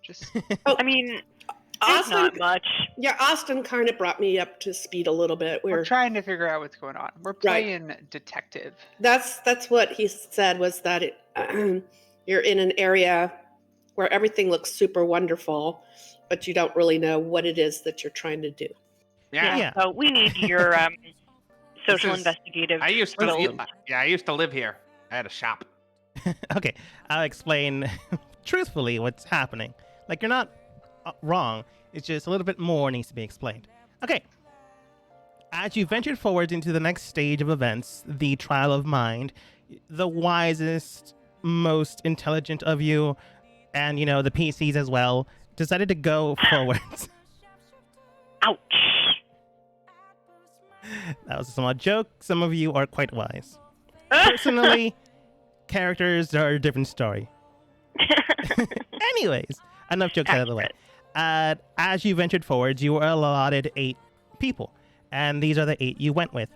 Just I mean, there's not much. Yeah, Austin kind of brought me up to speed a little bit. we're trying to figure out what's going on. We're playing detective. That's what he said, was that you're in an area where everything looks super wonderful, but you don't really know what it is that you're trying to do. Yeah. So we need your social investigative I used skills. I used to live here. I had a shop. Okay, I'll explain truthfully what's happening. Like, you're not wrong. It's just a little bit more needs to be explained. Okay. As you ventured forward into the next stage of events, the trial of mind, the wisest, most intelligent of you, and, the PCs as well, decided to go forwards. Ouch. That was a small joke. Some of you are quite wise. Personally, characters are a different story. Anyways, enough jokes out of the way. As you ventured forwards, you were allotted 8 people, and these are the 8 you went with.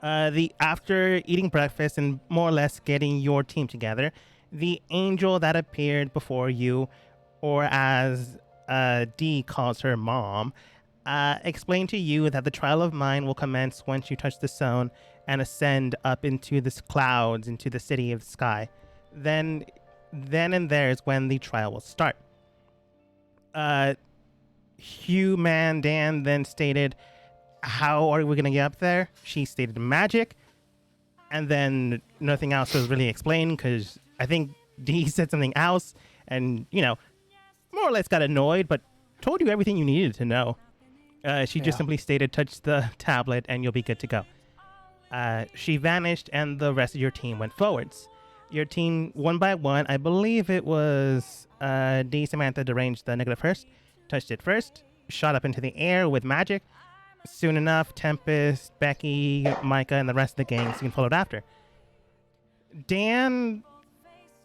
After eating breakfast and more or less getting your team together, the angel that appeared before you, or as Dee calls her mom, explained to you that the trial of mind will commence once you touch the zone and ascend up into the clouds, into the city of the sky. Then and there is when the trial will start. Hugh Dan then stated, how are we going to get up there? She stated magic, and then nothing else was really explained, because I think Dee said something else, and, more or less got annoyed, but told you everything you needed to know. She just simply stated, touch the tablet and you'll be good to go. She vanished, and the rest of your team went forwards. Your team, one by one, I believe it was Dee, Samantha deranged the negative first, touched it first, shot up into the air with magic. Soon enough, Tempest, Becky, Micah, and the rest of the gang soon followed after. Dan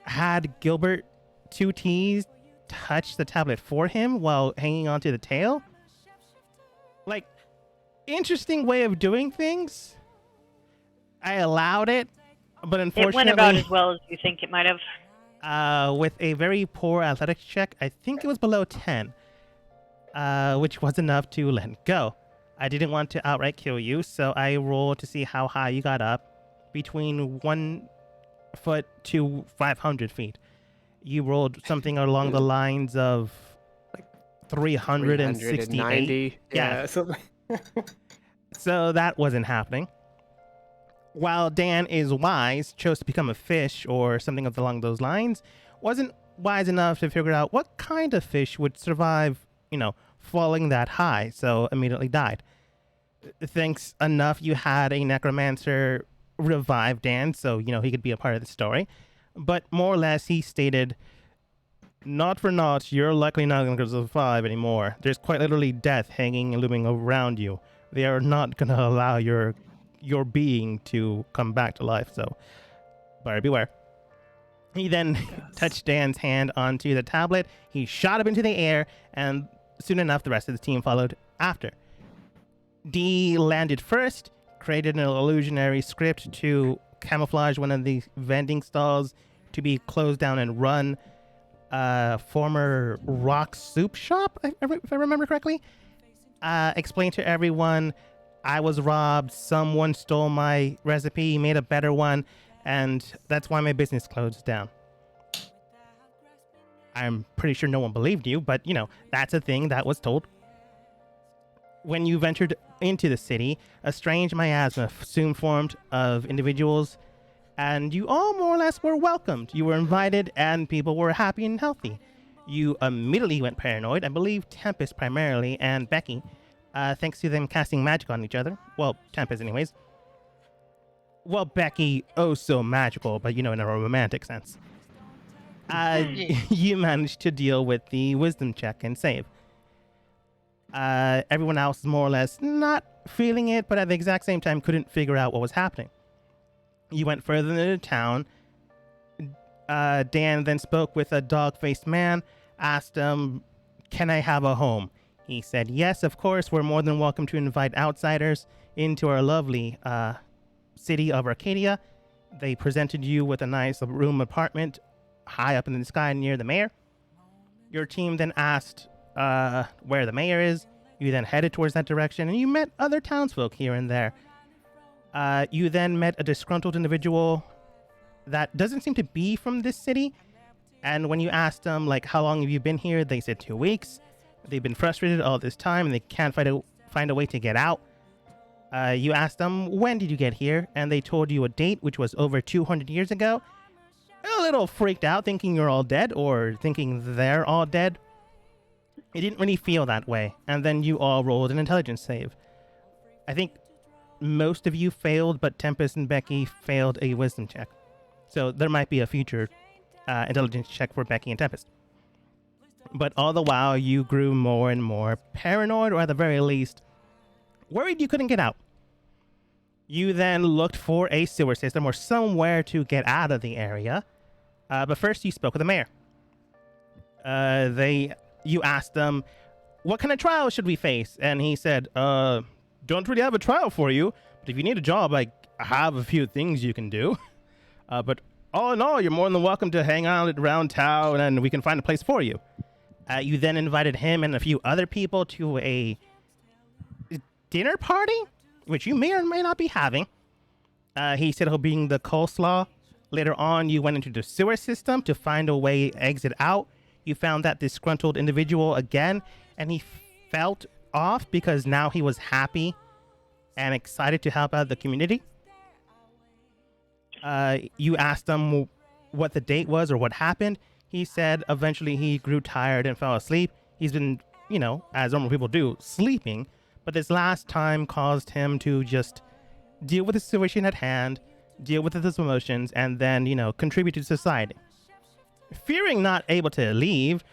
had Gilbert 2Ts touch the tablet for him while hanging onto the tail. Like, interesting way of doing things. I allowed it, but unfortunately... It went about as well as you think it might have. With a very poor athletics check, I think it was below 10, which was enough to let go. I didn't want to outright kill you, so I rolled to see how high you got up, between 1 foot to 500 feet. You rolled something along the lines of 368. 390. Yeah. So that wasn't happening. While Dan is wise, chose to become a fish or something along those lines, wasn't wise enough to figure out what kind of fish would survive, falling that high, so immediately died. Thanks enough, you had a necromancer revive Dan, so, he could be a part of the story. But more or less, he stated, not for naught, you're likely not going to survive anymore. There's quite literally death hanging and looming around you. They are not going to allow your being to come back to life, so buyer beware. He then touched Dan's hand onto the tablet. He shot up into the air, and soon enough, the rest of the team followed after. Dee landed first, created an illusionary script to camouflage one of the vending stalls to be closed down and run. Former rock soup shop, if I remember correctly. Explained to everyone, I was robbed, someone stole my recipe, made a better one, and that's why my business closed down. I'm pretty sure no one believed you, but, that's a thing that was told. When you ventured into the city, a strange miasma soon formed of individuals, and you all more or less were welcomed. You were invited, and people were happy and healthy. You immediately went paranoid. I believe Tempest primarily, and Becky, thanks to them casting magic on each other. Well, Tempest anyways. Well, Becky, oh so magical, but in a romantic sense. You managed to deal with the wisdom check and save. Everyone else is more or less not feeling it, but at the exact same time couldn't figure out what was happening. You went further into town. Dan then spoke with a dog-faced man, asked him, can I have a home? He said, yes, of course, we're more than welcome to invite outsiders into our lovely city of Arcadia. They presented you with a nice room apartment high up in the sky near the mayor. Your team then asked where the mayor is. You then headed towards that direction, and you met other townsfolk here and there. You then met a disgruntled individual that doesn't seem to be from this city. And when you asked them, like, how long have you been here? They said 2 weeks. They've been frustrated all this time, and they can't find a way to get out. You asked them, when did you get here? And they told you a date, which was over 200 years ago. A little freaked out, thinking you're all dead, or thinking they're all dead. It didn't really feel that way. And then you all rolled an intelligence save. I think most of you failed, but Tempest and Becky failed a wisdom check. So there might be a future intelligence check for Becky and Tempest. But all the while, you grew more and more paranoid, or at the very least, worried you couldn't get out. You then looked for a sewer system or somewhere to get out of the area. But first, you spoke with the mayor. You asked them, what kind of trial should we face? And he said, don't really have a trial for you, but if you need a job, I have a few things you can do. But all in all, you're more than welcome to hang out around town, and we can find a place for you. You then invited him and a few other people to a dinner party, which you may or may not be having. He said he'll bring the coleslaw. Later on, you went into the sewer system to find a way exit out. You found that disgruntled individual again, and he felt off because now he was happy and excited to help out the community. You asked him what the date was or what happened. He said eventually he grew tired and fell asleep. He's been, as normal people do, sleeping, but this last time caused him to just deal with the situation at hand, deal with his emotions, and then, contribute to society. Fearing not able to leave,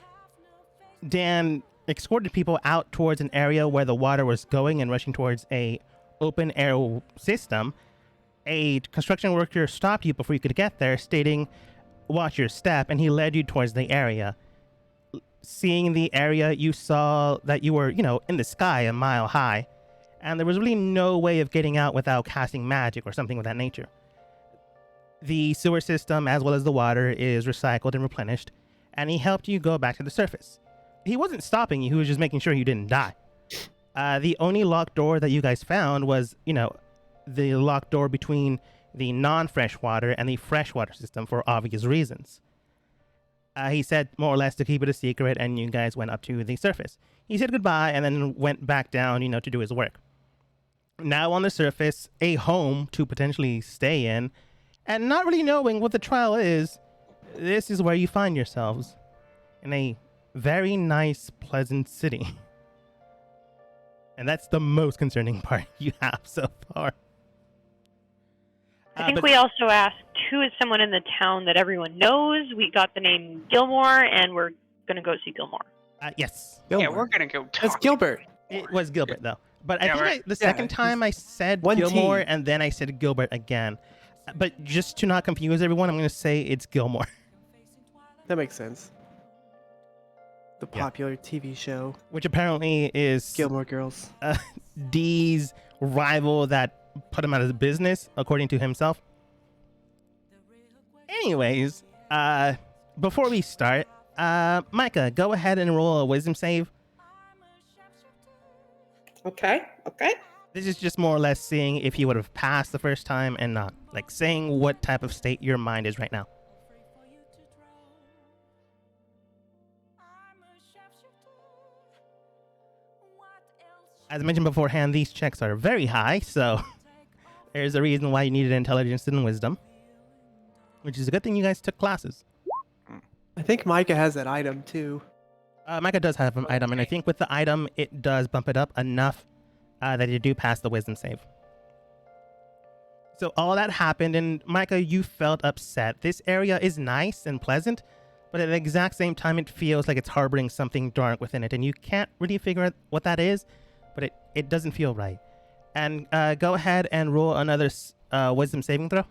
Dan escorted people out towards an area where the water was going and rushing towards a open air system. A construction worker stopped you before you could get there, stating, watch your step, and he led you towards the area. Seeing the area, you saw that you were, in the sky a mile high, and there was really no way of getting out without casting magic or something of that nature. The sewer system, as well as the water, is recycled and replenished, and he helped you go back to the surface. He wasn't stopping you, he was just making sure you didn't die. The only locked door that you guys found was, the locked door between the non-freshwater and the freshwater system for obvious reasons. He said more or less to keep it a secret, and you guys went up to the surface. He said goodbye and then went back down, to do his work. Now on the surface, a home to potentially stay in, and not really knowing what the trial is, this is where you find yourselves. In a very nice, pleasant city. And that's the most concerning part you have so far. I think we also asked who is someone in the town that everyone knows. We got the name Gilmore, and we're going to go see Gilmore. Yes. Gilmore. Yeah, we're going to go talk. That's Gilbert. It was Gilbert, though. But I think the second time I said one Gilmore, team. and then I said Gilbert again. But just to not confuse everyone, I'm going to say it's Gilmore. That makes sense. The popular TV show. Which apparently is Gilmore Girls. Dee's rival that put him out of business, according to himself. Anyways, before we start, Micah, go ahead and roll a wisdom save. Okay. This is just more or less seeing if you would have passed the first time and not. Like saying what type of state your mind is right now. As I mentioned beforehand, these checks are very high, so there's a reason why you needed intelligence and wisdom. Which is a good thing you guys took classes. I think Micah has that item, too. Micah does have an item, and I think with the item, it does bump it up enough that you do pass the wisdom save. So all that happened, and Micah, you felt upset. This area is nice and pleasant, but at the exact same time, it feels like it's harboring something dark within it, and you can't really figure out what that is, but it doesn't feel right. And go ahead and roll another wisdom saving throw.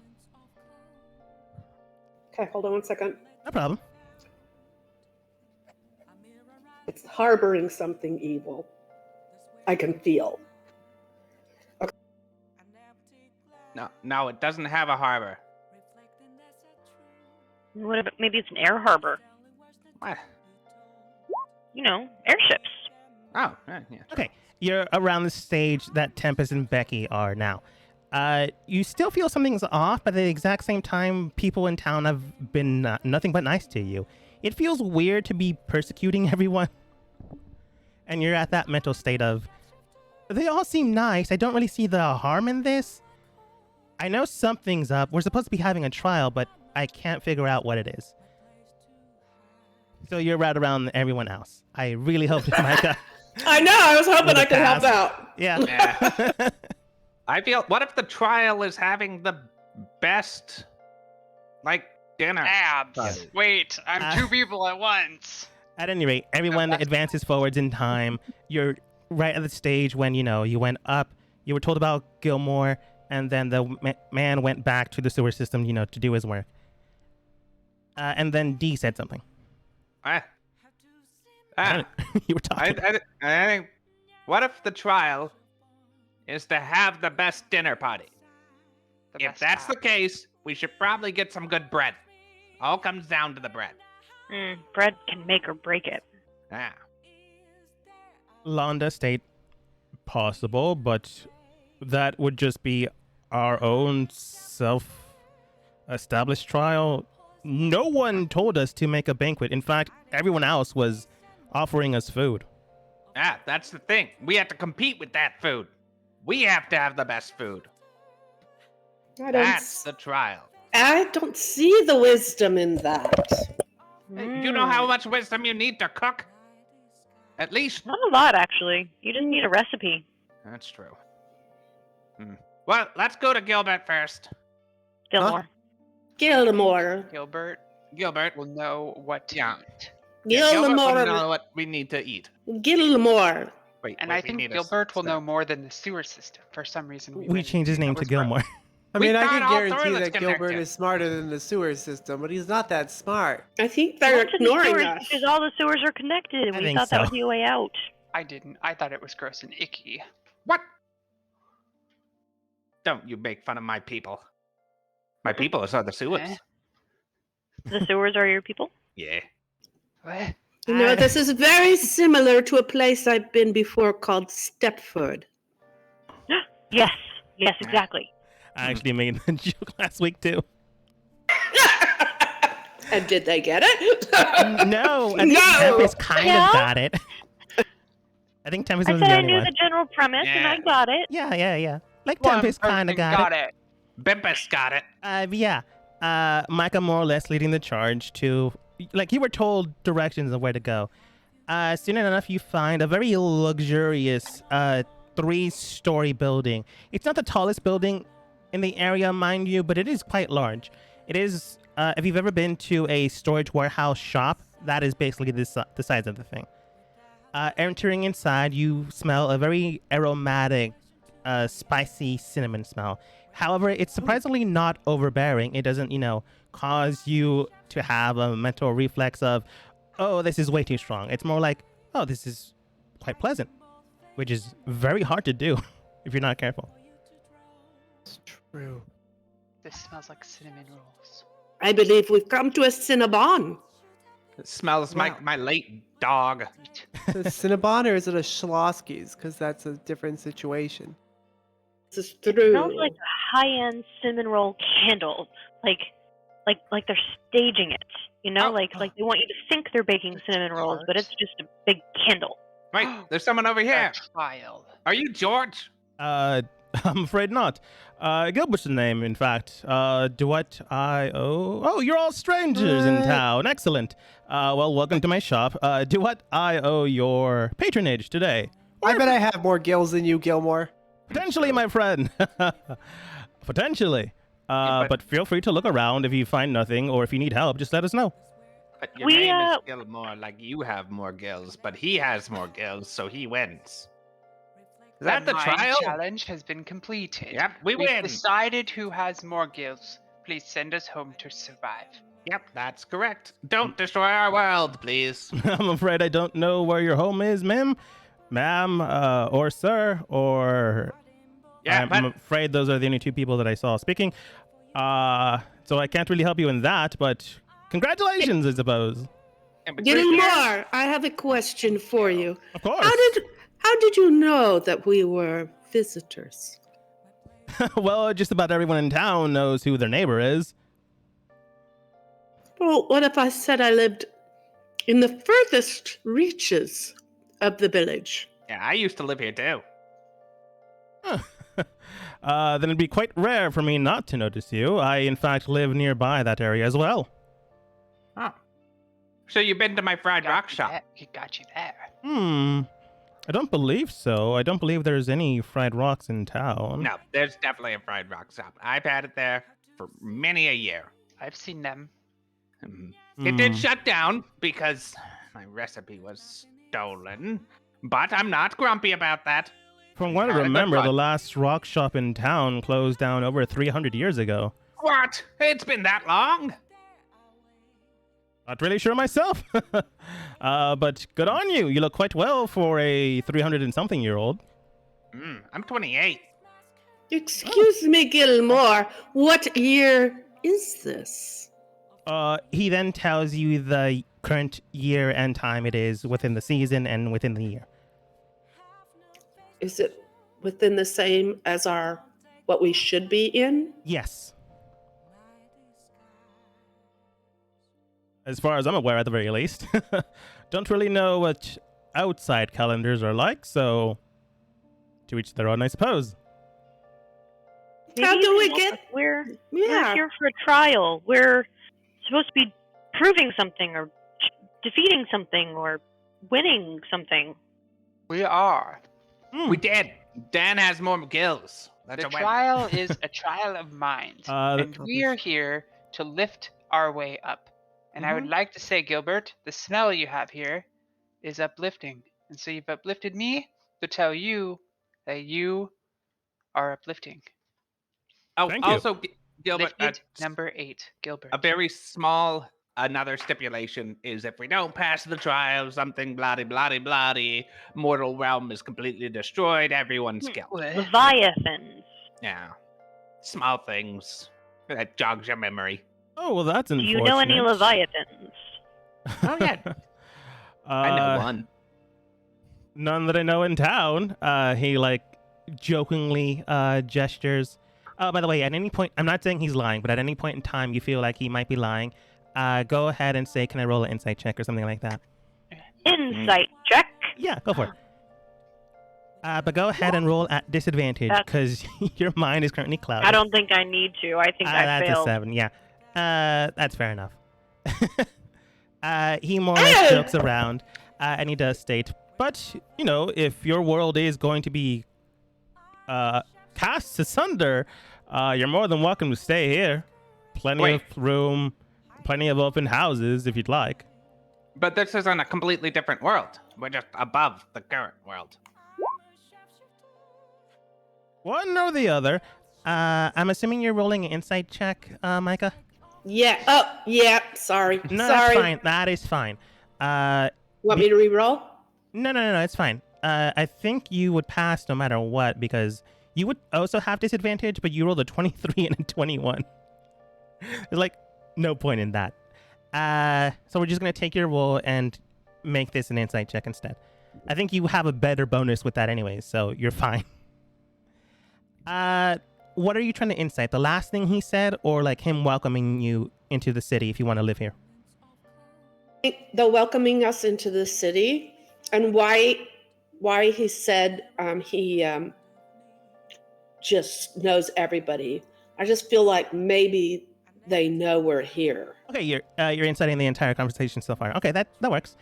Okay, hold on 1 second. No problem. It's harboring something evil. I can feel. No, it doesn't have a harbor. What about, maybe it's an air harbor. What? airships. Oh, yeah. Okay, you're around the stage that Tempest and Becky are now. You still feel something's off, but at the exact same time, people in town have been nothing but nice to you. It feels weird to be persecuting everyone. And you're at that mental state of, they all seem nice. I don't really see the harm in this. I know something's up. We're supposed to be having a trial, but I can't figure out what it is. So you're right around everyone else. I really hope that Micah... I know. I was hoping With a I could help pass. out. Yeah. Yeah. I feel. What if the trial is having the best, dinner? Abs. Sorry. Wait, I'm Uh, two people at once. At any rate, everyone advances forwards in time. You're right at the stage when, you went up, you were told about Gilmore, and then the man went back to the sewer system, to do his work. And then Dee said something. You were talking. I think. What if the trial is to have the best dinner party? The If best that's the app. case, we should probably get some good bread. All comes down to the bread. Bread can make or break it. Ah. Londa state possible, but that would just be our own self-established trial. No one told us to make a banquet. In fact, everyone else was offering us food. Ah, that's the thing. We have to compete with that food. We have to have the best food. That's the trial. I don't see the wisdom in that. You know how much wisdom you need to cook? At least. Not a lot, actually. You just need a recipe. That's true. Well, let's go to Gilbert first. Gilmore. Gilmore. Gilbert. will know what to Yeah. eat. Gilbert will Gilmore. know what we need to eat. Gilmore. Wait, And wait, I we think need a Gilbert will step. know more than the sewer system. For some reason, We went- changed his name that to was wrong. Gilmore. I We mean, I got can all guarantee toilets that Gilbert connected. is smarter than the sewer system, but he's not that smart. I think they're Went to the ignoring sewers us. because all the sewers are connected, and I we think thought that so. was the way out. I didn't. I thought it was gross and icky. What? Don't you make fun of my people. My people are the sewers. Eh? The sewers are your people? Yeah. What? You know, this is very similar to a place I've been before called Stepford. Yes, exactly. I actually made the joke last week too. And did they get it? No, I think No. Tempest kind Yeah? of got it. I think Tempest I was said the I only knew one. the general premise, and I Yeah. got it. Yeah. Like One Tempest kind of person got it. Bimpus got it. Yeah. Micah more or less leading the charge to, you were told directions of where to go. Soon enough, you find a very luxurious 3-story building. It's not the tallest building in the area, mind you, but it is quite large. It is, if you've ever been to a storage warehouse shop, that is basically the size of the thing. Entering inside, you smell a very aromatic, spicy cinnamon smell. However, it's surprisingly not overbearing. It doesn't, cause you to have a mental reflex of, oh, this is way too strong. It's more like, oh, this is quite pleasant, which is very hard to do if you're not careful. It's true. This smells like cinnamon rolls. I believe we've come to a Cinnabon. It smells like my late dog. Is it a Cinnabon or is it a Schlosky's? Because that's a different situation. This is It true. smells like a high-end cinnamon roll candle. Like they're staging it. Oh. Like they want you to think they're baking cinnamon rolls, but it's just a big candle. Wait, there's someone over here. A child. Are you George? I'm afraid not. Gilbert's the name, in fact. Duet I.O. Oh, you're all strangers in town. Excellent. Well, welcome to my shop. Duet I owe your patronage today. I bet I have more gills than you, Gilmore. Potentially, my friend. Potentially. But feel free to look around if you find nothing, or if you need help, just let us know. But your name is Gilmore, like you have more gills, but he has more gills, so he wins. Is that the mind trial? challenge has been completed. Yep, we We've win. decided who has more gills. Please send us home to survive. Yep, that's correct. Don't destroy our world, please. I'm afraid I don't know where your home is, ma'am, or sir, or... Yeah, I'm but afraid those are the only two people that I saw speaking. So I can't really help you in that, but congratulations, I suppose. Gilmore, I have a question for you. Of course. How did you know that we were visitors? Well, just about everyone in town knows who their neighbor is. Well, what if I said I lived in the furthest reaches of the village? Yeah, I used to live here too. Then it'd be quite rare for me not to notice you. I, in fact, live nearby that area as well. Oh. So you've been to my fried rock shop? He got you there. I don't believe so. I don't believe there's any fried rocks in town. No, there's definitely a fried rock shop. I've had it there for many a year. I've seen them. It did shut down because my recipe was stolen, but I'm not grumpy about that. From what I remember, the last rock shop in town closed down over 300 years ago. What? It's been that long? Not really sure myself. But good on you. You look quite well for a 300-and-something-year-old. I'm 28. Excuse me, Gilmore. What year is this? He then tells you the current year and time it is within the season and within the year. Is it within the same as what we should be in? Yes. As far as I'm aware, at the very least. Don't really know what outside calendars are like, so to each their own, I suppose. How Maybe do you we can get? help us. We're Yeah. here for a trial. We're supposed to be proving something or defeating something or winning something. We are. We did. Dan has more gills. That's The a win. trial is a trial of minds. And the- we are here to lift our way up. And I would like to say, Gilbert, the smell you have here is uplifting. And so you've uplifted me to tell you that you are uplifting. Oh, Thank you. also, Gilbert, Lifted number 8, Gilbert. a very small another stipulation is if we don't pass the trial, something bloody, bloody, bloody, mortal realm is completely destroyed, everyone's killed. Leviathans. Yeah. Small things that jogs your memory. Oh, well, that's Do unfortunate. you know any Leviathans? Oh, yeah. I know one. None that I know in town. He, jokingly gestures. By the way, at any point, I'm not saying he's lying, but at any point in time you feel like he might be lying, go ahead and say, can I roll an insight check or something like that? Insight check. Yeah, go for it. But go ahead and roll at disadvantage, because your mind is currently clouded. I don't think I need to. I think I That's failed. a 7, yeah. That's fair enough. He more or less jokes around, and he does state, but, if your world is going to be cast asunder, you're more than welcome to stay here. Plenty of room, plenty of open houses if you'd like. But this is on a completely different world. We're just above the current world. One or the other. I'm assuming you're rolling an insight check, Micah? Yeah. Oh, yeah. Sorry. No, Sorry. that's fine. That is fine. Want me to re-roll? No, it's fine. I think you would pass no matter what, because you would also have disadvantage, but you rolled a 23 and a 21. There's no point in that. So we're just going to take your roll and make this an insight check instead. I think you have a better bonus with that anyways, so you're fine. What are you trying to insight? The last thing he said, or him welcoming you into the city if you want to live here? The welcoming us into the city, and why he said he just knows everybody. I just feel like maybe they know we're here. Okay, you're inciting the entire conversation so far. Okay, that works.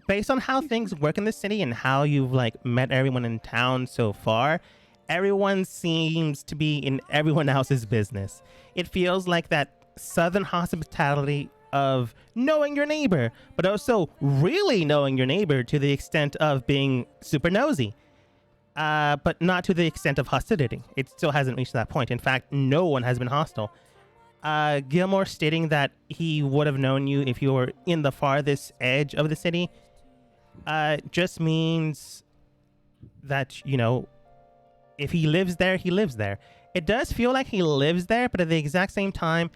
Based on how things work in the city and how you've met everyone in town so far, everyone seems to be in everyone else's business. It feels like that southern hospitality of knowing your neighbor, but also really knowing your neighbor to the extent of being super nosy. But not to the extent of hostility. It still hasn't reached that point. In fact, no one has been hostile. Gilmore stating that he would have known you if you were in the farthest edge of the city just means that, if he lives there, he lives there. It does feel like he lives there, but at the exact same time,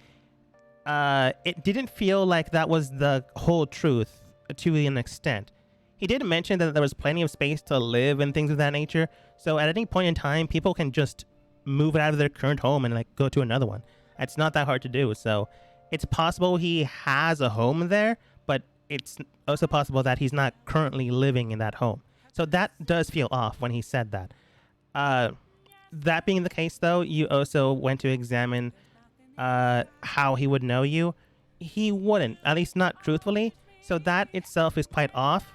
it didn't feel like that was the whole truth to an extent. He did mention that there was plenty of space to live and things of that nature. So at any point in time, people can just move out of their current home and like go to another one. It's not that hard to do. So it's possible he has a home there, but it's also possible that he's not currently living in that home. So that does feel off when he said that. That being the case, though, you also went to examine how he would know you. He wouldn't, at least not truthfully. So that itself is quite off.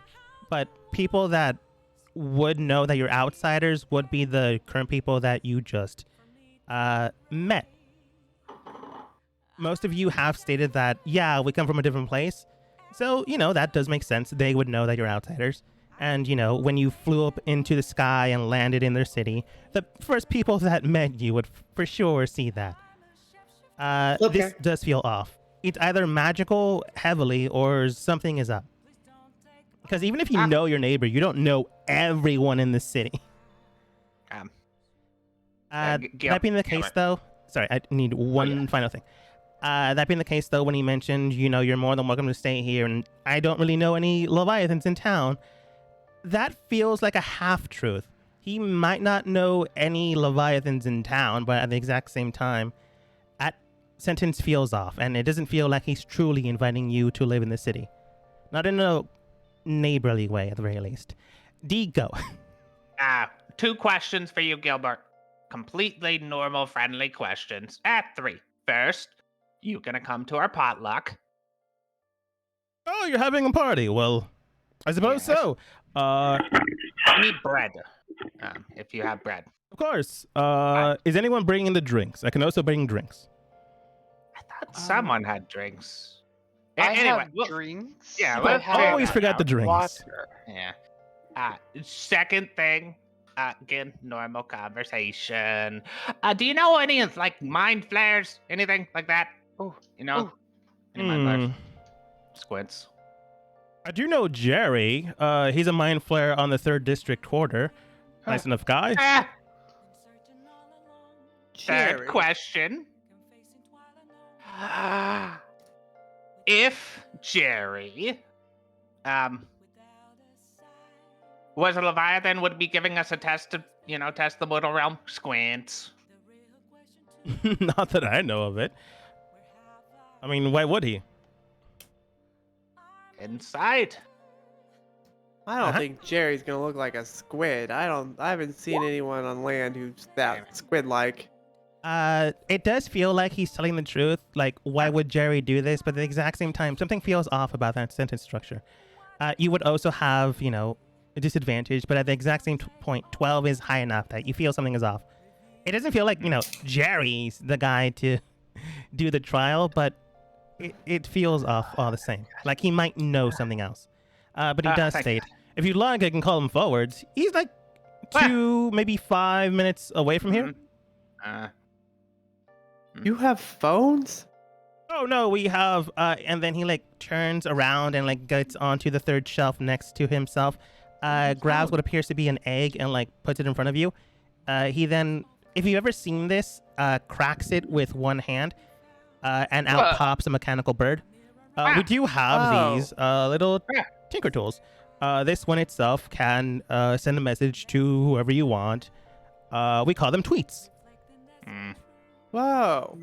But people that would know that you're outsiders would be the current people that you just met. Most of you have stated that, yeah, we come from a different place. So, that does make sense. They would know that you're outsiders. And, when you flew up into the sky and landed in their city, the first people that met you would for sure see that. Okay. This does feel off. It's either magical heavily or something is up. Because even if you know your neighbor, you don't know everyone in the city. That being the case, though, sorry, I need one final thing. That being the case, though, when he mentioned, you're more than welcome to stay here, and I don't really know any Leviathans in town, that feels like a half-truth. He might not know any Leviathans in town, but at the exact same time, that sentence feels off, and it doesn't feel like he's truly inviting you to live in the city. Not in a neighborly way, at the very least. D, go. 2 questions for you, Gilbert. Completely normal, friendly questions. 3. First, you gonna come to our potluck? Oh, you're having a party. Well, I suppose Yes. so. I need bread. If you have bread. Of course. Is anyone bringing the drinks? I can also bring drinks. I thought someone had drinks. I Anyway, have drinks. yeah, I let's have, figure always forgot the drinks. Water. Yeah. Second thing, again, normal conversation. Do you know any of like mind flares, anything like that? Oh, You know, oh. any mind flares? Squints. I do know Jerry. He's a mind flare on the 3rd District quarter. Nice enough guy. Third Jerry. question. If Jerry was a Leviathan, would be giving us a test to, test the mortal realm. Squints. Not that I know of it. I mean, why would he? Insight. I don't think Jerry's gonna look like a squid. I haven't seen anyone on land who's that squid-like. It does feel like he's telling the truth. Like, why would Jerry do this? But at the exact same time, something feels off about that sentence structure. You would also have, a disadvantage, but at the exact same point, 12 is high enough that you feel something is off. It doesn't feel like, Jerry's the guy to do the trial, but it feels off all the same. Like he might know something else. But he does state, if you'd like, I can call him forwards. He's like 2, maybe 5 minutes away from here. You have phones? Oh no, we have, and then he like turns around and like gets onto the 3rd shelf next to himself, grabs what appears to be an egg and like puts it in front of you. He then, if you've ever seen this, cracks it with one hand, and out pops a mechanical bird. We do have these little tinker tools. This one itself can send a message to whoever you want. We call them tweets. Whoa.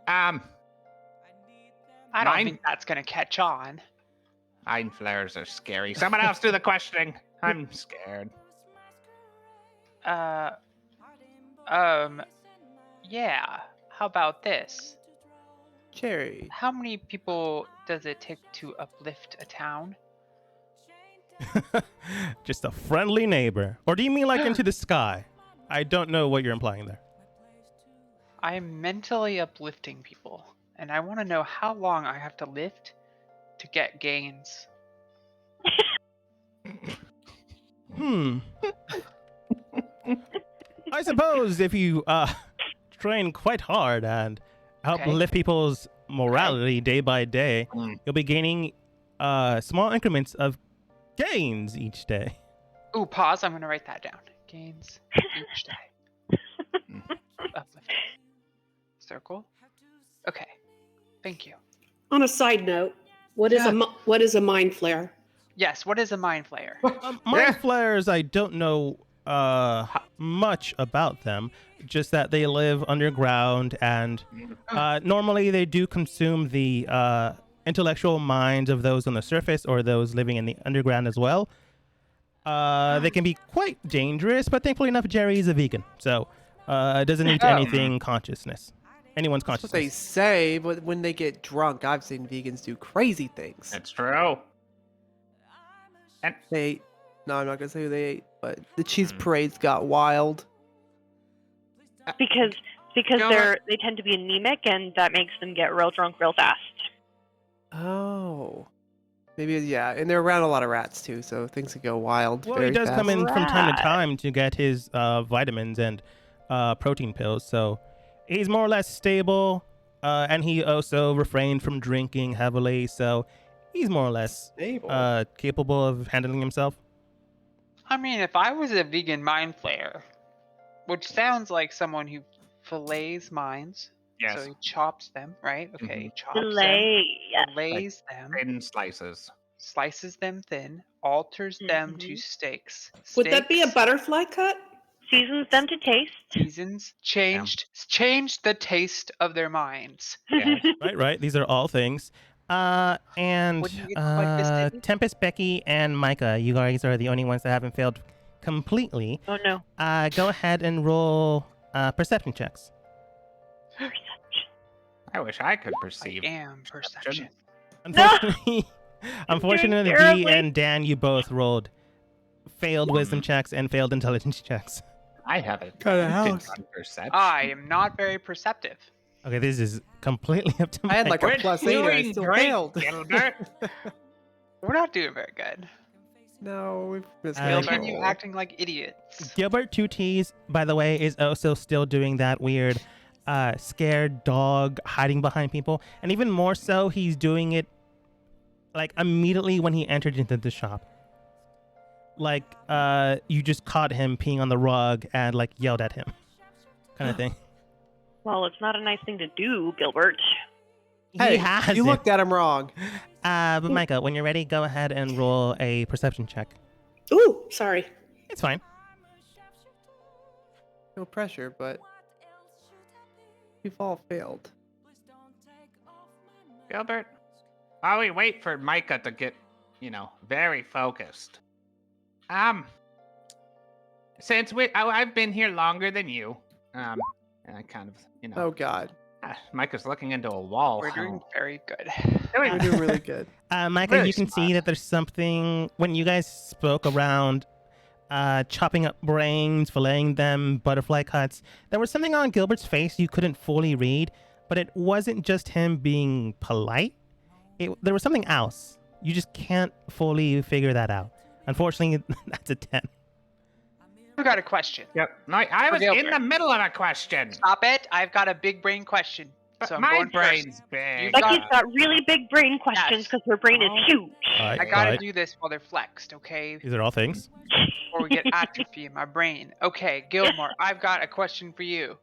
I don't think that's gonna catch on. Mind flares are scary. Someone else do the questioning. I'm scared. Yeah. How about this? Jerry. How many people does it take to uplift a town? Just a friendly neighbor. Or do you mean like into the sky? I don't know what you're implying there. I'm mentally uplifting people, and I want to know how long I have to lift to get gains. I suppose if you train quite hard and help lift people's morality day by day, you'll be gaining small increments of gains each day. Ooh, pause. I'm going to write that down. Gains each day. Uplift. Circle. Okay. Thank you. On a side note, what is a mind flare? Yes. What is a mind flayer? Mind flares, I don't know much about them. Just that they live underground, and normally they do consume the intellectual minds of those on the surface or those living in the underground as well. They can be quite dangerous, but thankfully enough, Jerry is a vegan, so it doesn't need anyone's consciousness. That's what they say, but when they get drunk, I've seen vegans do crazy things. That's true. And They ate. No, I'm not gonna say who they ate, but the cheese parades got wild. Because they tend to be anemic, and that makes them get real drunk real fast. Oh. Maybe, yeah, and they're around a lot of rats too, so things could go wild. Well, very he does fast. come in from time to Right. time to get his vitamins and protein pills, so he's more or less stable, and he also refrained from drinking heavily, so he's more or less stable. capable of handling himself. I mean, if I was a vegan mind flayer, which sounds like someone who fillets minds, Yes. so he chops them, right? Okay, he chops them, Delay. Yes. fillets them, Thin slices. slices them thin, alters them to Mhm. steaks. Would that be a Steaks, butterfly cut? Seasons them to taste. seasons, changed the taste of their minds. Yeah. Right. These are all things. And Wouldn't you get like this, Timmy? Tempest, Becky, and Micah, you guys are the only ones that haven't failed completely. Oh no. Go ahead and roll perception checks. I wish I could I perceive. am perception. Unfortunately, unfortunately, Dee terribly. and Dan, you both rolled failed wisdom checks and failed intelligence checks. I haven't. Kinda did house. on perception. I am not very perceptive. Okay, this is completely up to I had Micah. like a plus 8 and I doing still great, failed. Gilbert. We're not doing very good. No, we've missed Uh, the Continue goal. acting like idiots. Gilbert 2Ts, by the way, is also still doing that weird scared dog hiding behind people. And even more so, he's doing it like immediately when he entered into the shop. Like, you just caught him peeing on the rug and like yelled at him. Kind of thing. Well, it's not a nice thing to do, Gilbert. Hey, he has you it. looked at him wrong. But Micah, when you're ready, go ahead and roll a perception check. Ooh, sorry. It's fine. No pressure, but we've all failed. Gilbert, while we wait for Micah to get, very focused. Since I've been here longer than you, and I kind of, Oh God, Micah's looking into a wall. We're doing very good. we're doing really good. Micah, Really you can see smart. that there's something when you guys spoke around chopping up brains, filleting them, butterfly cuts. There was something on Gilbert's face you couldn't fully read, but it wasn't just him being polite. There was something else. You just can't fully figure that out. Unfortunately, that's a 10. I've got a question. Yep. I was Gilbert. in the middle of a question. Stop it. I've got a big brain question. So I'm My going brain's first. big. You Becky's got- got really big brain questions because her brain is huge. All right, I gotta all right. do this while they're flexed, okay? These are all things. Before we get atrophy in my brain. Okay, Gilmore, I've got a question for you.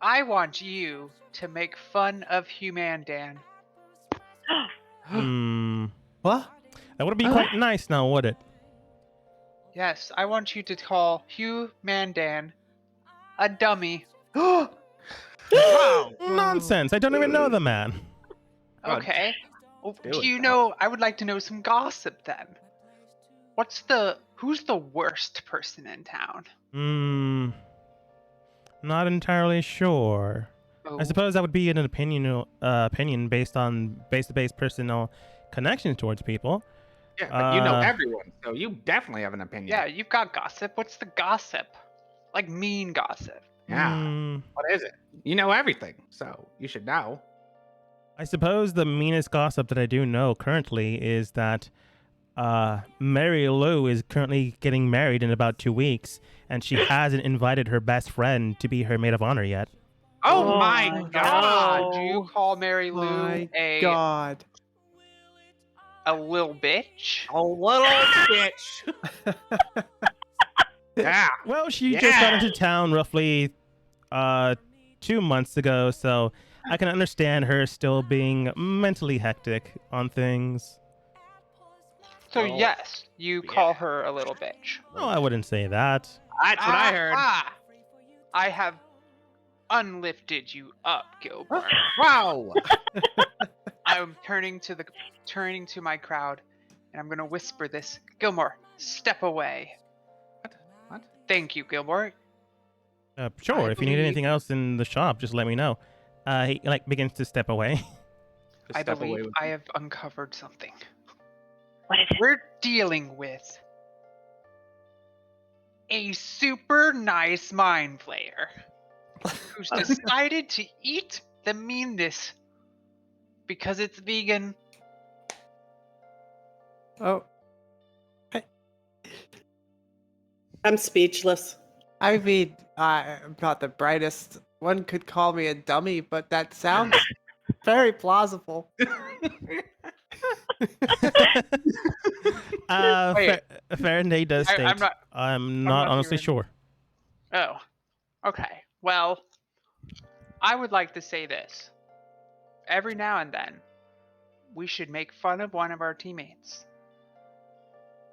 I want you to make fun of Human Dan. What? That would be quite nice now, would it? Yes, I want you to call Human Dan a dummy. Wow. Nonsense. I don't even know the man. Oh, Okay. Well, do do it, you pal. know? I would like to know some gossip then. Who's the worst person in town? Not entirely sure. Oh, I suppose that would be an opinion based on base-to-base personal connections towards people. Yeah, but you know Uh, everyone, so you definitely have an opinion. yeah, you've got gossip. What's the gossip? Like mean gossip. Yeah. Hmm, What is it? You know everything, so you should know. I suppose the meanest gossip that I do know currently is that Mary Lou is currently getting married in about 2 weeks, and she hasn't invited her best friend to be her maid of honor yet. Oh, Oh my my god! God. Do you call Mary Lou My a God. little bitch? A little bitch. Yeah. Well, she just got Yeah. into town roughly 2 months ago, so I can understand her still being mentally hectic on things. So Well, yes, you call her a little bitch. Oh, I wouldn't say that. That's what I heard. Ah! I have unlifted you up, Gilbert. Wow. I'm turning to my crowd, and I'm gonna whisper this. Gilmore, step away. What? Thank you, Gilmore. Sure, I if you need believe- anything else in the shop, just let me know. He begins to step away. Just I step away believe with I me. have uncovered something. What is it? We're dealing with a super nice mind flayer who's decided to eat the meanness because it's vegan. Oh, I'm speechless. I mean, I'm not the brightest. One could call me a dummy, but that sounds very plausible. Wait. Faraday does state, I'm not. I'm not honestly even- sure. Oh, okay. Well, I would like to say this. Every now and then, we should make fun of one of our teammates.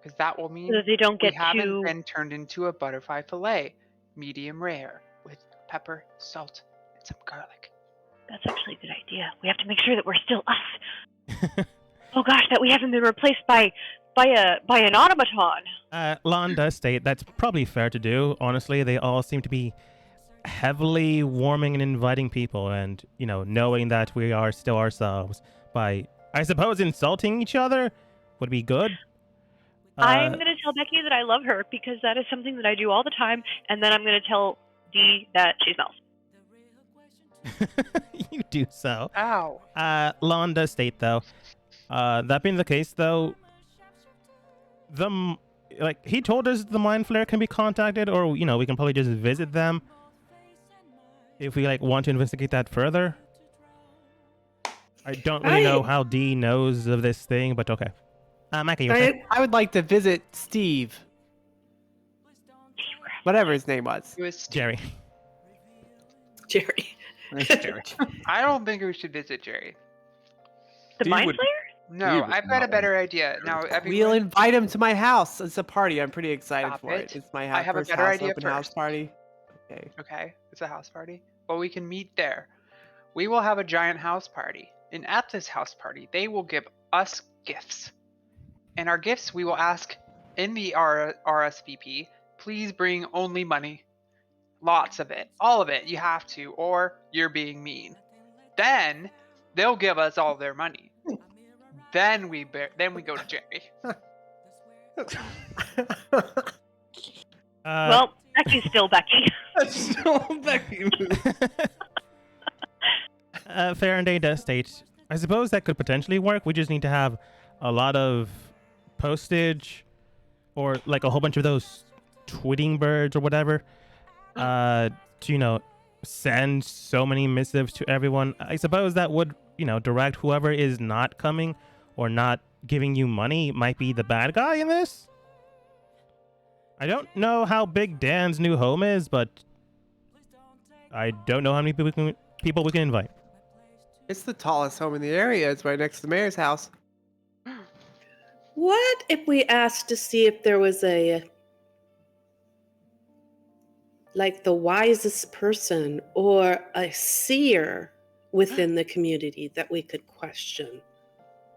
Because that will mean So that they don't we get haven't too. been turned into a butterfly fillet, medium rare, with pepper, salt, and some garlic. That's actually a good idea. We have to make sure that we're still us. Oh gosh, that we haven't been replaced by an automaton. Lon does state that's probably fair to do. Honestly, they all seem to be heavily warming and inviting people, and knowing that we are still ourselves by, I suppose, insulting each other would be good. I'm gonna tell Becky that I love her because that is something that I do all the time, and then I'm gonna tell Dee that she smells. You do so. Ow. Lon does state though, that being the case though, he told us the mind flare can be contacted, or we can probably just visit them if we want to investigate that further. I don't really know how Dee knows of this thing, but okay. Micah, you were saying? I would like to visit Steve. Whatever his name was. It was Jerry. Jerry. I don't think we should visit Jerry. The Dee mind would- flayer? No, He would I've got a not better idea. Now, We'll everyone, invite him to my house. It's a party. I'm pretty excited Stop for it. it. It's my I have a first better house idea open house first. party. Okay. okay, it's a house party. Well, we can meet there. We will have a giant house party. And at this house party, they will give us gifts. And our gifts, we will ask in the RSVP, please bring only money. Lots of it. All of it. You have to, or you're being mean. Then they'll give us all their money. Then we go to Jerry. Well, Becky's still Becky. That's so Becky. Faraday does state, I suppose that could potentially work. We just need to have a lot of postage, or a whole bunch of those tweeting birds or whatever, to send so many missives to everyone. I suppose that would direct whoever is not coming or not giving you money might be the bad guy in this. I don't know how big Dan's new home is, but I don't know how many people we can invite. It's the tallest home in the area. It's right next to the mayor's house. What if we asked to see if there was the wisest person or a seer within the community that we could question?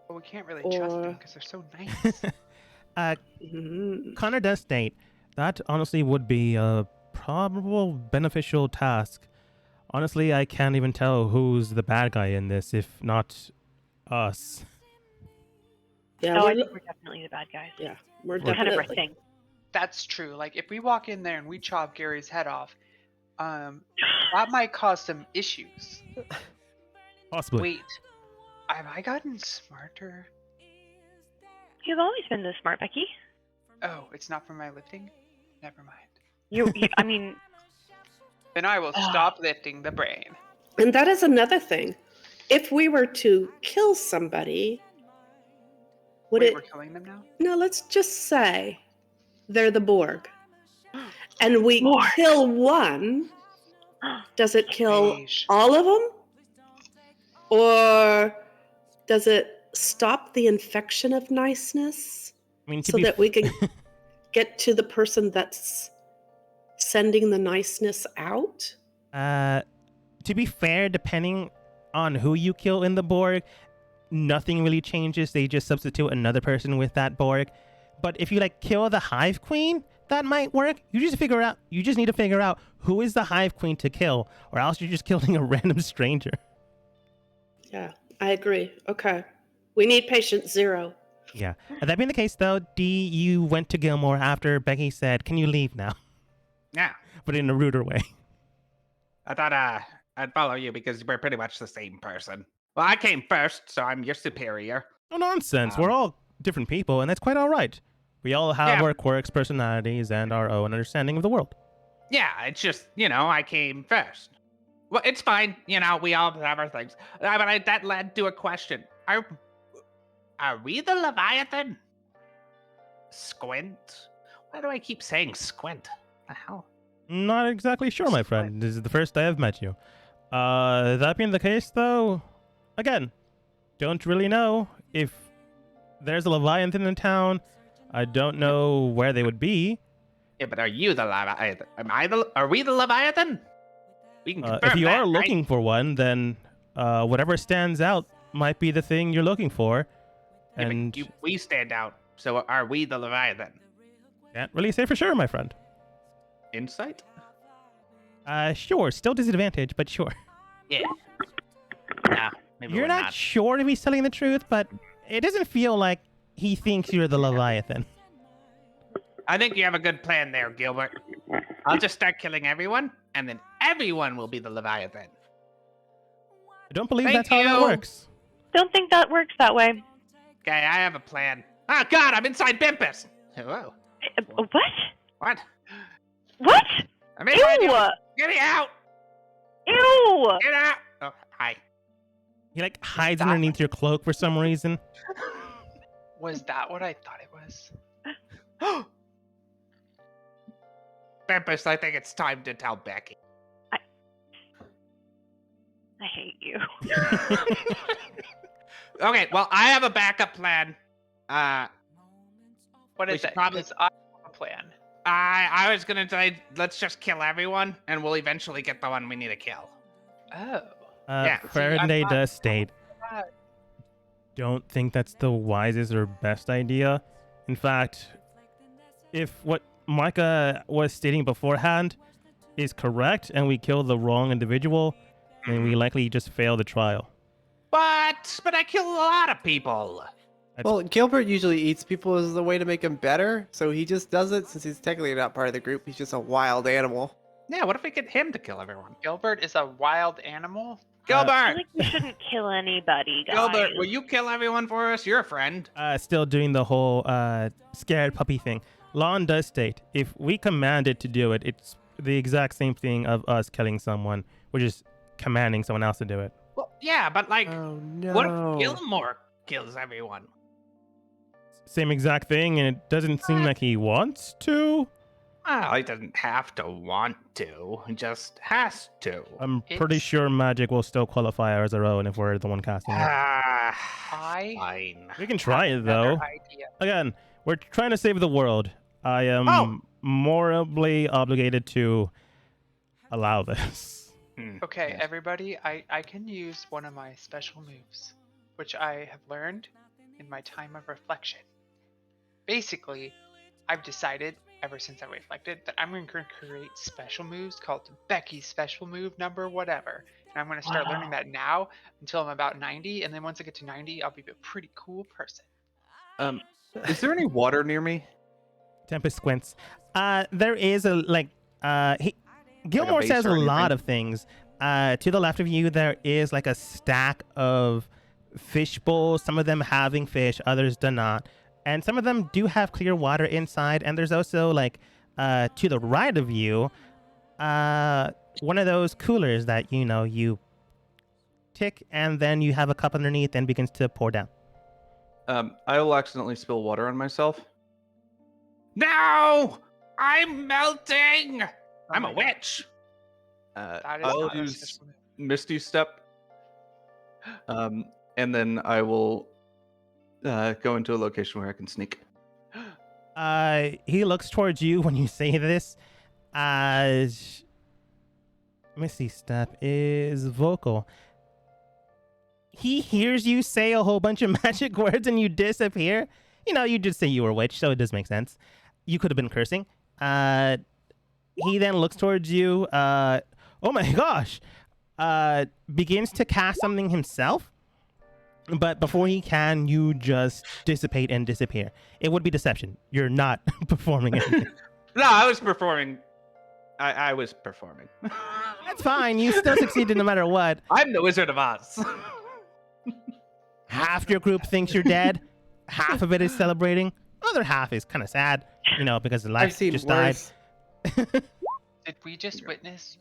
But we can't really trust them Or- because they're so nice. Mhm. Connor does state that honestly would be a probable beneficial task. Honestly, I can't even tell who's the bad guy in this, if not us. Yeah, Oh, I we're, think we're definitely the bad guys. yeah, we're We're Kind of our definitely. thing. That's true. Like if we walk in there and we chop Gary's head off, that might cause some issues. Possibly. Wait, have I gotten smarter? You've always been this smart, Becky. Oh, it's not from my lifting? Never mind. I mean, Then I will stop lifting the brain. And that is another thing. If we were to kill somebody, would Wait, it? we're killing them now? No, let's just say they're the Borg, and we Borg. kill one. Does it kill Beige. all of them? Or does it stop the infection of niceness I mean, so that we can get to the person that's sending the niceness out? To be fair, depending on who you kill in the Borg, nothing really changes. They just substitute another person with that Borg. But if you like kill the Hive Queen, that might work. You just need to figure out who is the Hive Queen to kill, or else you're just killing a random stranger. Yeah, I agree. Okay. We need patient 0. Yeah. That being the case, though, D, you went to Gilmore after Becky said, "Can you leave now?" Yeah. But in a ruder way. I thought I'd follow you because we're pretty much the same person. Well, I came first, so I'm your superior. No nonsense. We're all different people, and that's quite all right. We all have Yeah. our quirks, personalities, and our own understanding of the world. Yeah, it's just, I came first. Well, it's fine. We all have our things. But that led to a question. Are we the Leviathan? Squint? Why do I keep saying squint? The hell? Not exactly sure, my friend. This is the first day I've met you. That being the case, though, again, don't really know if there's a Leviathan in town. I don't know where they would be. Yeah, but are you the Leviathan? Are we the Leviathan? We can confirm If you that, are right? looking for one, then whatever stands out might be the thing you're looking for. Yeah, but And we stand out. So are we the Leviathan? can't really say for sure, my friend. Insight? Sure, still disadvantage, but sure. Yeah. Nah, maybe You're we're not sure if he's telling the truth, but it doesn't feel like he thinks you're the Leviathan. I think you have a good plan there, Gilbert. I'll just start killing everyone, and then everyone will be the Leviathan. I don't believe Thank that's how that you. works. Don't think that works that way. Okay, I have a plan. Oh, God, I'm inside Bimpus. Whoa. What? What? What? I'm inside Ew! you. Get me out. Ew! Get out. Oh, hi. He like hides underneath your cloak for some reason. Was that what I thought it was? Bimpus, I think it's time to tell Becky. I hate you. Okay, well, I have a backup plan. What We is should it? probably- Because I have a plan. I was gonna say, let's just kill everyone, and we'll eventually get the one we need to kill. Oh. Yeah. Faraday not- does state, don't think that's the wisest or best idea. In fact, if what Micah was stating beforehand is correct and we kill the wrong individual, then we likely just fail the trial. But I kill a lot of people. Well, Gilbert usually eats people as the way to make him better, so he just does it since he's technically not part of the group. He's just a wild animal. Yeah, what if we get him to kill everyone? Gilbert is a wild animal. I Gilbert! feel like we shouldn't kill anybody, guys. Gilbert, will you kill everyone for us? You're a friend. Still doing the whole scared puppy thing. Lon does state, if we command it to do it, it's the exact same thing of us killing someone. We're just commanding someone else to do it. Well, yeah, but like, Oh no. what if Gilmore kills everyone? Same exact thing, and it doesn't seem like he wants to. Well, he doesn't have to want to. He just has to. I'm pretty It's- sure magic will still qualify as our own if we're the one casting it. Ah, I fine. We can try it, Another though. idea. Again, we're trying to save the world. I am Oh. morally obligated to allow this. Okay, Yes. everybody, I can use one of my special moves, which I have learned in my time of reflection. Basically, I've decided, ever since I reflected, that I'm going to create special moves called Becky's special move number whatever. And I'm going to start learning that now until I'm about 90, and then once I get to 90, I'll be a pretty cool person. Is there any water near me? Tempest squints. There is Gilmore base says a or lot anything? of things. To the left of you, there is like a stack of fish bowls. Some of them having fish, others do not. And some of them do have clear water inside. And there's also like to the right of you, one of those coolers that, you tick and then you have a cup underneath and begins to pour down. I will accidentally spill water on myself. No! I'm melting! I'm my a God. witch. That is I'll not a use special move. Misty Step, and then I will go into a location where I can sneak. He looks towards you when you say this. Misty Step is vocal. He hears you say a whole bunch of magic words and you disappear. You know, you just say you were a witch, so it does make sense. You could have been cursing. He then looks towards you. Oh my gosh. Begins to cast something himself. But before he can, you just dissipate and disappear. It would be deception. You're not performing anything. No, I was performing. I was performing. That's fine. You still succeeded no matter what. I'm the Wizard of Oz. Half your group thinks you're dead. Half of it is celebrating. Other half is kind of sad, you know, because the I've life seen just died. worse. Did we just witness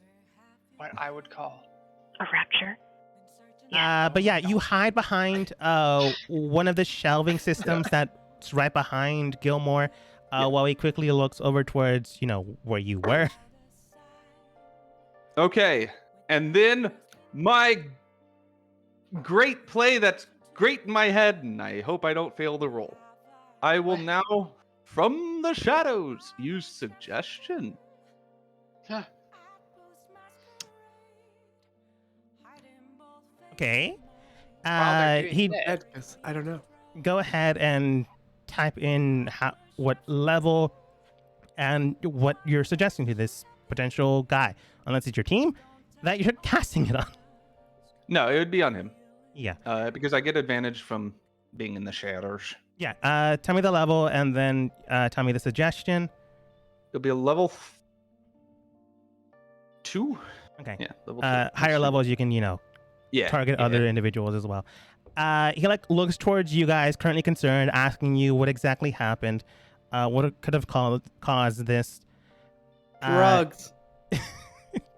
what I would call A rapture. But yeah, you hide behind one of the shelving systems that's right behind Gilmore while he quickly looks over towards, you know, where you were. Okay, and then my great play that's great in my head, and I hope I don't fail the roll. I will now, from the shadows, use suggestion. Huh. Okay. While they're doing He that, I don't know. go ahead and type in what level and what you're suggesting to this potential guy, unless it's your team that you're casting it on. No, it would be on him. Yeah. Because I get advantage from being in the shadows. Yeah. Tell me the level and then tell me the suggestion. It'll be a level 2. Okay. Yeah, level 2. Higher levels, you can, you know, Yeah. target yeah. other individuals as well. He like looks towards you guys, currently concerned, asking you what exactly happened, what could have caused this. Drugs.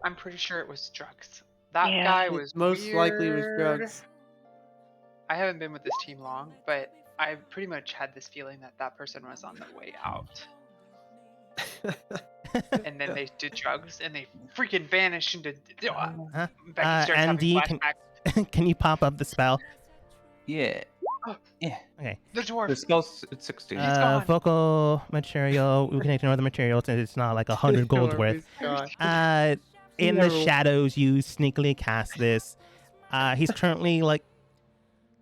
I'm pretty sure it was drugs. That Yeah. guy It was most likely was weird. drugs. I haven't been with this team long, but I pretty much had this feeling that that person was on their way out. And then they did drugs, and they freaking vanished into. Becky starts having Andy, can flashbacks. can you pop up the spell? Yeah. Yeah. Okay. The dwarf. The spell's at 16. gone. Vocal material. We connect another material since it's not like 100 gold worth. God. In the No. shadows, you sneakily cast this. He's currently like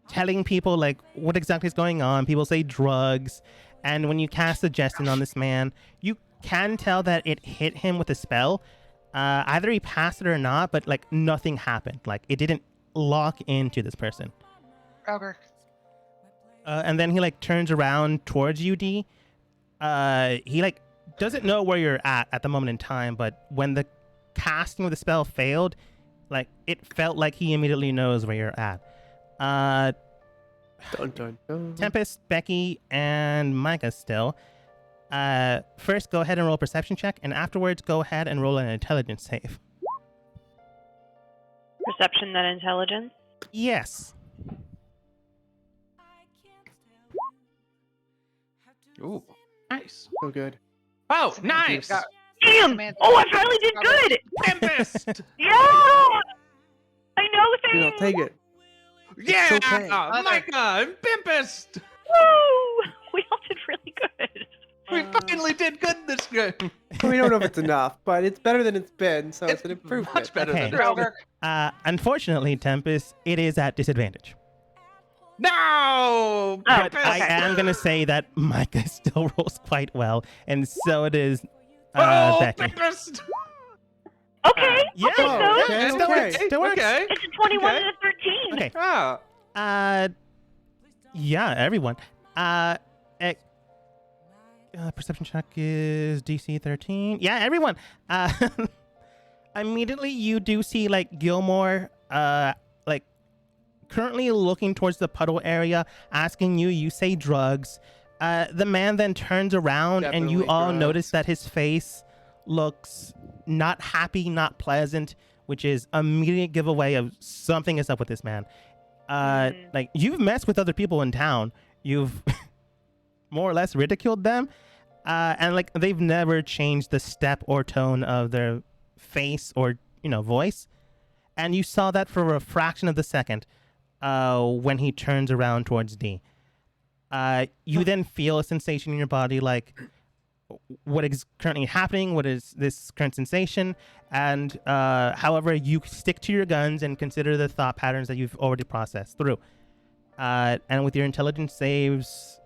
telling people like what exactly is going on. People say drugs, and when you cast suggestion on this man, you can tell that it hit him with a spell. Either he passed it or not, but like nothing happened. Like it didn't lock into this person. Albert. And then he like turns around towards you, D. He like doesn't know where you're at the moment in time, but when the casting of the spell failed, like it felt like he immediately knows where you're at. Dun, dun, dun. Tempest, Becky, and Micah still. First, go ahead and roll a perception check, and afterwards, go ahead and roll an intelligence save. Perception, then intelligence. Yes. Ooh, nice. So good. Oh, nice. Damn! Samantha. Oh, I finally did good! Tempest. Yeah! I know You know, things! take it. Yeah, okay. Micah and Pimpest. Woo! We all did really good. We finally did good this game. We don't know if it's enough, but it's better than it's been, so it's an It's improvement. much better Okay. than Albert. Unfortunately, Tempest, it is at disadvantage. No. Oh, But okay. I am gonna say that Micah still rolls quite well, and so it is Oh, Becky. Pimpest. Okay, Yeah, I'll take those. okay. Still works. Still works. Okay. It's a 21 Okay. and a 13. Okay. Ah. Yeah, everyone. Perception check is DC 13. Yeah, everyone. Immediately you do see like Gilmore, like currently looking towards the puddle area, asking you. You say drugs. The man then turns around, and you Definitely all drugs. notice that his face looks not happy, not pleasant, which is immediate giveaway of something is up with this man. Like you've messed with other people in town. You've more or less ridiculed them. And like they've never changed the step or tone of their face or voice, and you saw that for a fraction of the second when he turns around towards D. You then feel a sensation in your body, like what is currently happening, what is this current sensation, and however, you stick to your guns and consider the thought patterns that you've already processed through. And with your intelligence saves,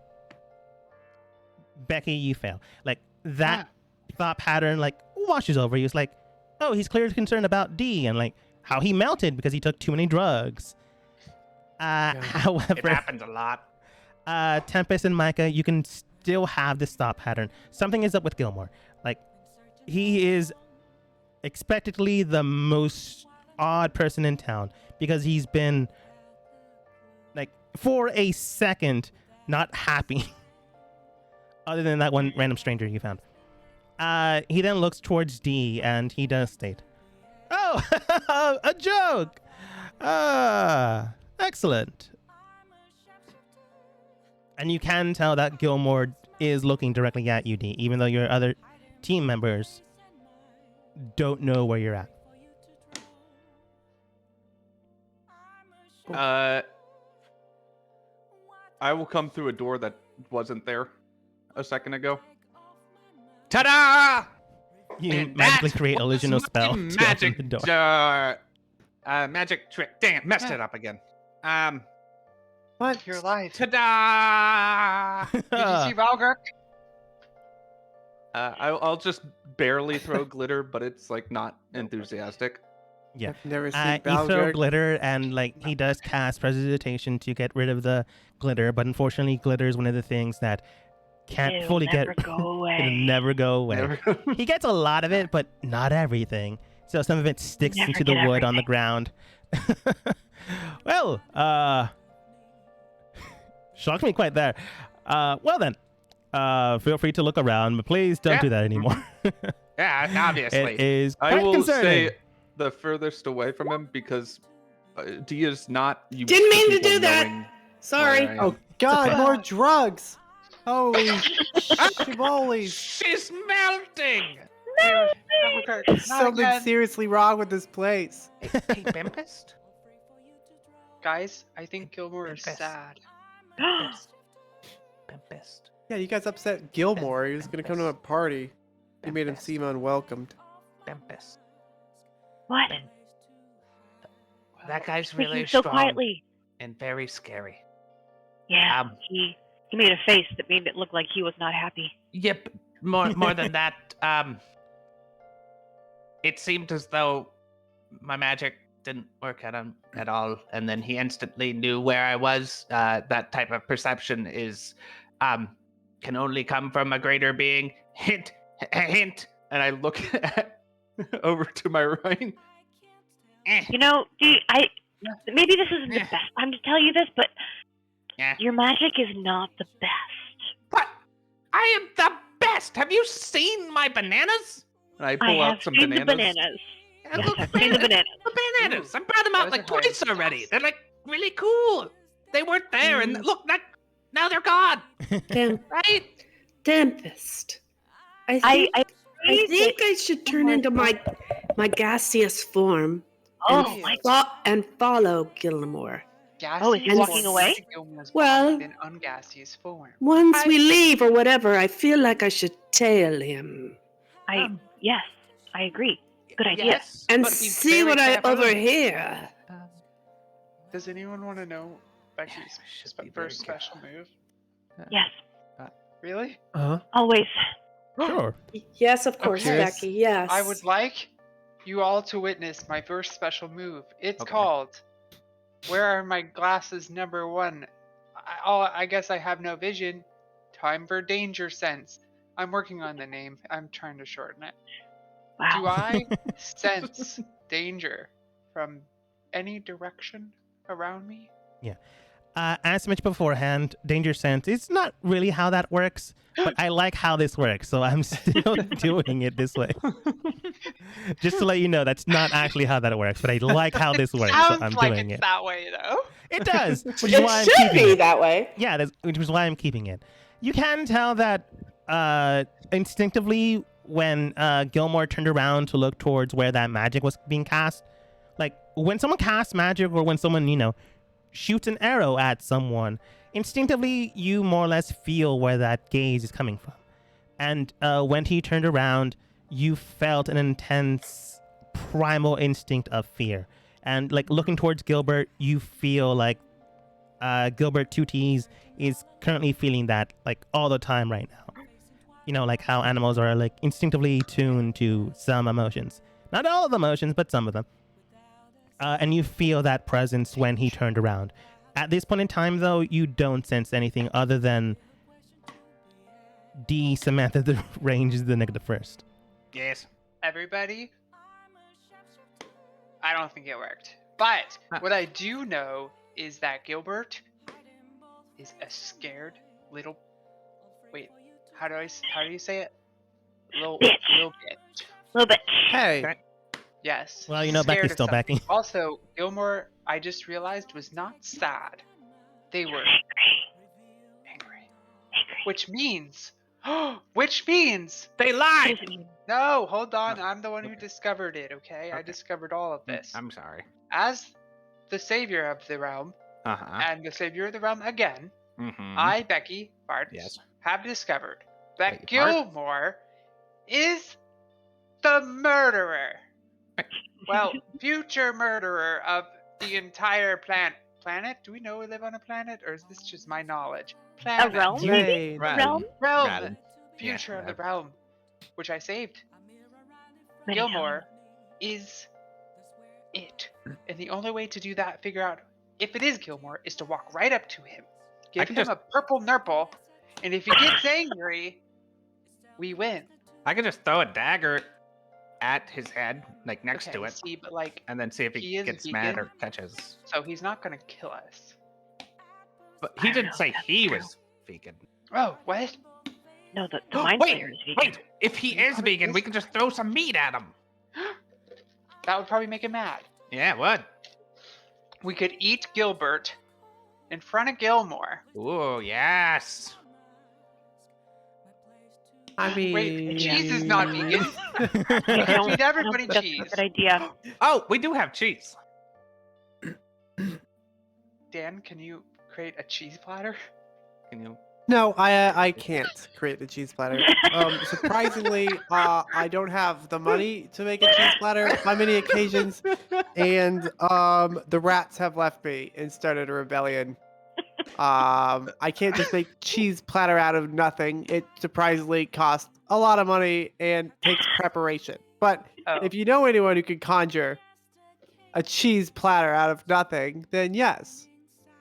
Becky, you fail. Like, that thought pattern, like, washes over you. It's like, oh, he's clearly concerned about D and, like, how he melted because he took too many drugs. However, It happens a lot. Tempest and Micah, you can still have this thought pattern. Something is up with Gilmore. Like, he is expectedly the most odd person in town because he's been, like, for a second, not happy. Other than that one random stranger you found. He then looks towards D and he does state, "Oh, a joke! Excellent." And you can tell that Gilmore is looking directly at you, D, even though your other team members don't know where you're at. I will come through a door that wasn't there a second ago. Ta-da! You And magically that create illusional was spell my to magic open the door. magic trick. Damn it, messed it up again. What? You're alive. Ta-da! Did you see Valgrick? I'll just barely throw glitter, but it's like not enthusiastic. Yeah. I've never seen You throw Balgurk. glitter, and like he does cast prestidigitation to get rid of the glitter, but unfortunately, glitter is one of the things that can't It'll fully never get. go It'll away. never go away. Never- He gets a lot of it, but not everything. So some of it sticks Never into the get wood on the everything. ground. Well, shocked me quite there. Well then, feel free to look around, but please don't Yeah. do that anymore. Yeah, obviously. It is quite I will concerning. say the furthest away from him because D is not. You Didn't mean to people do that. knowing Sorry. where I am. Oh God, more drugs! Holy shibboleth! She's melting! Valgrick, not Something again. seriously wrong with this place. Hey, Tempest? Guys, I think Gilmore is Tempest. sad. Tempest. Yeah, you guys upset Gilmore. He was gonna come to a party. You made him seem unwelcomed. Tempest. What? That guy's Speaking really so strong quietly. and very scary. Yeah, he made a face that made it look like he was not happy. Yep. More than that, it seemed as though my magic didn't work at him at all, and then he instantly knew where I was. That type of perception is can only come from a greater being. Hint, hint. And I look over to my right. You know, maybe this isn't the Yeah. best time to tell you this, but Yeah. your magic is not the best. But I am the best. Have you seen my bananas? And I I pull have out some seen bananas. the bananas. Yeah, Yes, look, I've seen the bananas. The bananas. I brought them out Those like are twice fantastic. already. They're like really cool. They weren't there, and look, now they're gone. Right? Tempest. I I think I should turn into my gaseous form Oh my and follow Gilmore. Oh, is he And walking away? Well- in ungaseous form. Once we leave or whatever, I feel like I should tail him yes, I agree. Good idea. Yes, and but be see very what I careful. overhear. Does anyone want to know Becky's should be very first special move? Yes, Really? always. Sure. Yes, of course, Okay. Becky. Yes. I would like you all to witness my first special move. It's Okay. called "Where Are My Glasses Number 1?" I guess I have no vision. Time for danger sense. I'm working on the name. I'm trying to shorten it. Do Wow. I sense danger from any direction around me? As mentioned beforehand, danger sense is not really how that works, but I like how this works, so I'm still doing it this way. Just to let you know, that's not actually how that works, but I like how this works, so Sounds I'm like doing it's it. that way, though. It does, which is It why I'm should keeping be it. that way. Yeah, which is why I'm keeping it. You can tell that instinctively when Gilmore turned around to look towards where that magic was being cast. Like when someone casts magic or when someone, shoots an arrow at someone, instinctively you more or less feel where that gaze is coming from. And when he turned around, you felt an intense primal instinct of fear. And like looking towards Gilbert, you feel like Gilbert 2Ts is currently feeling that like all the time right now. Like how animals are like instinctively tuned to some emotions. Not all of the emotions, but some of them. And you feel that presence when he turned around. At this point in time, though, you don't sense anything other than D. Samantha, the range is the negative first. Yes. Everybody, I don't think it worked. But what I do know is that Gilbert is a scared little. Wait, how do you say it? Little Bitch. Little bitch. Hey, Yes. Well, scared Becky's of still something. Becky. Also, Gilmore, I just realized, was not sad. They were angry. Which means They lied. no, hold on. I'm the one who discovered it, okay? I discovered all of this. I'm sorry. As the savior of the realm, Uh-huh. and the savior of the realm again, Mm-hmm. I, Becky Bartz, Yes. have discovered that Becky Gilmore is the murderer. Well, future murderer of the entire planet. Do we know we live on a planet, or is this just my knowledge? Planet. A realm? Rain. Realm? Realm. Yeah, Future of the realm, which I saved. Many Gilmore is it. And the only way to do that, figure out if it is Gilmore, is to walk right up to him, give can him just- a purple nurple, and if he gets angry, we win. I can just throw a dagger at his head, like next to it, See, but like, and then see if he he is gets vegan. mad or catches. so he's not gonna kill us. But he I didn't know, say that's he true. was vegan. Oh, what? No, the mind Wait, flayer is vegan. wait! If he is probably vegan, is. we can just throw some meat at him. That would probably make him mad. Yeah, what? We could eat Gilbert in front of Gilmore. Ooh, yes. I mean, Wait, cheese is not vegan. I Feed don't everybody think that's cheese. a good idea. Oh, we do have cheese. Dan, can you create a cheese platter? Can you? No, I can't create a cheese platter. Surprisingly, I don't have the money to make a cheese platter on many occasions, and the rats have left me and started a rebellion. I can't just make cheese platter out of nothing. It surprisingly costs a lot of money and takes preparation. But Oh. if you know anyone who can conjure a cheese platter out of nothing, then yes.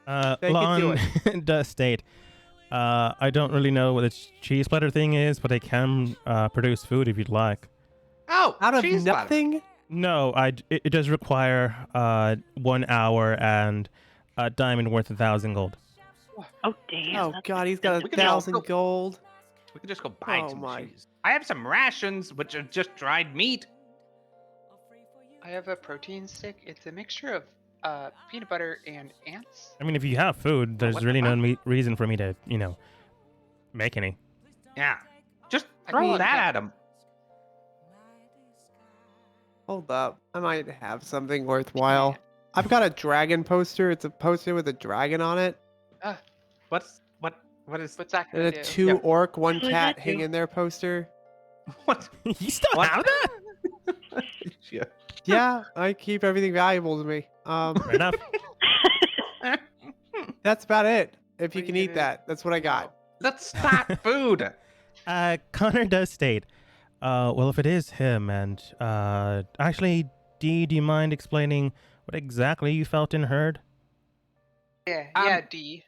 They can do Lon does state, I don't really know what the cheese platter thing is, but I can produce food if you'd like. Oh, Out of cheese platter. nothing? No, it does require 1 hour and a diamond worth 1,000 gold. Oh, damn. Oh that's god, he's got We could just 1,000 go- gold. We can just go buy Oh some my. cheese. I have some rations, which are just dried meat. I have a protein stick. It's a mixture of peanut butter and ants. I mean, if you have food, there's what the really no fuck? reason for me to, make any. Yeah. Just I throw mean, that yeah. at him. Hold up. I might have something worthwhile. I've got a dragon poster. It's a poster with a dragon on it. What is What's that And gonna a do? 2 Yeah. orc, 1 What does cat that do? hanging there poster. what? You still What? have that? Yeah. Yeah, I keep everything valuable to me. Fair enough. That's about it. If you What are can you eat gonna- that, that's what I got. That's not food. Connor does state, well, if it is him, and actually, Dee, do you mind explaining what exactly you felt and heard? Yeah, Um, yeah, D.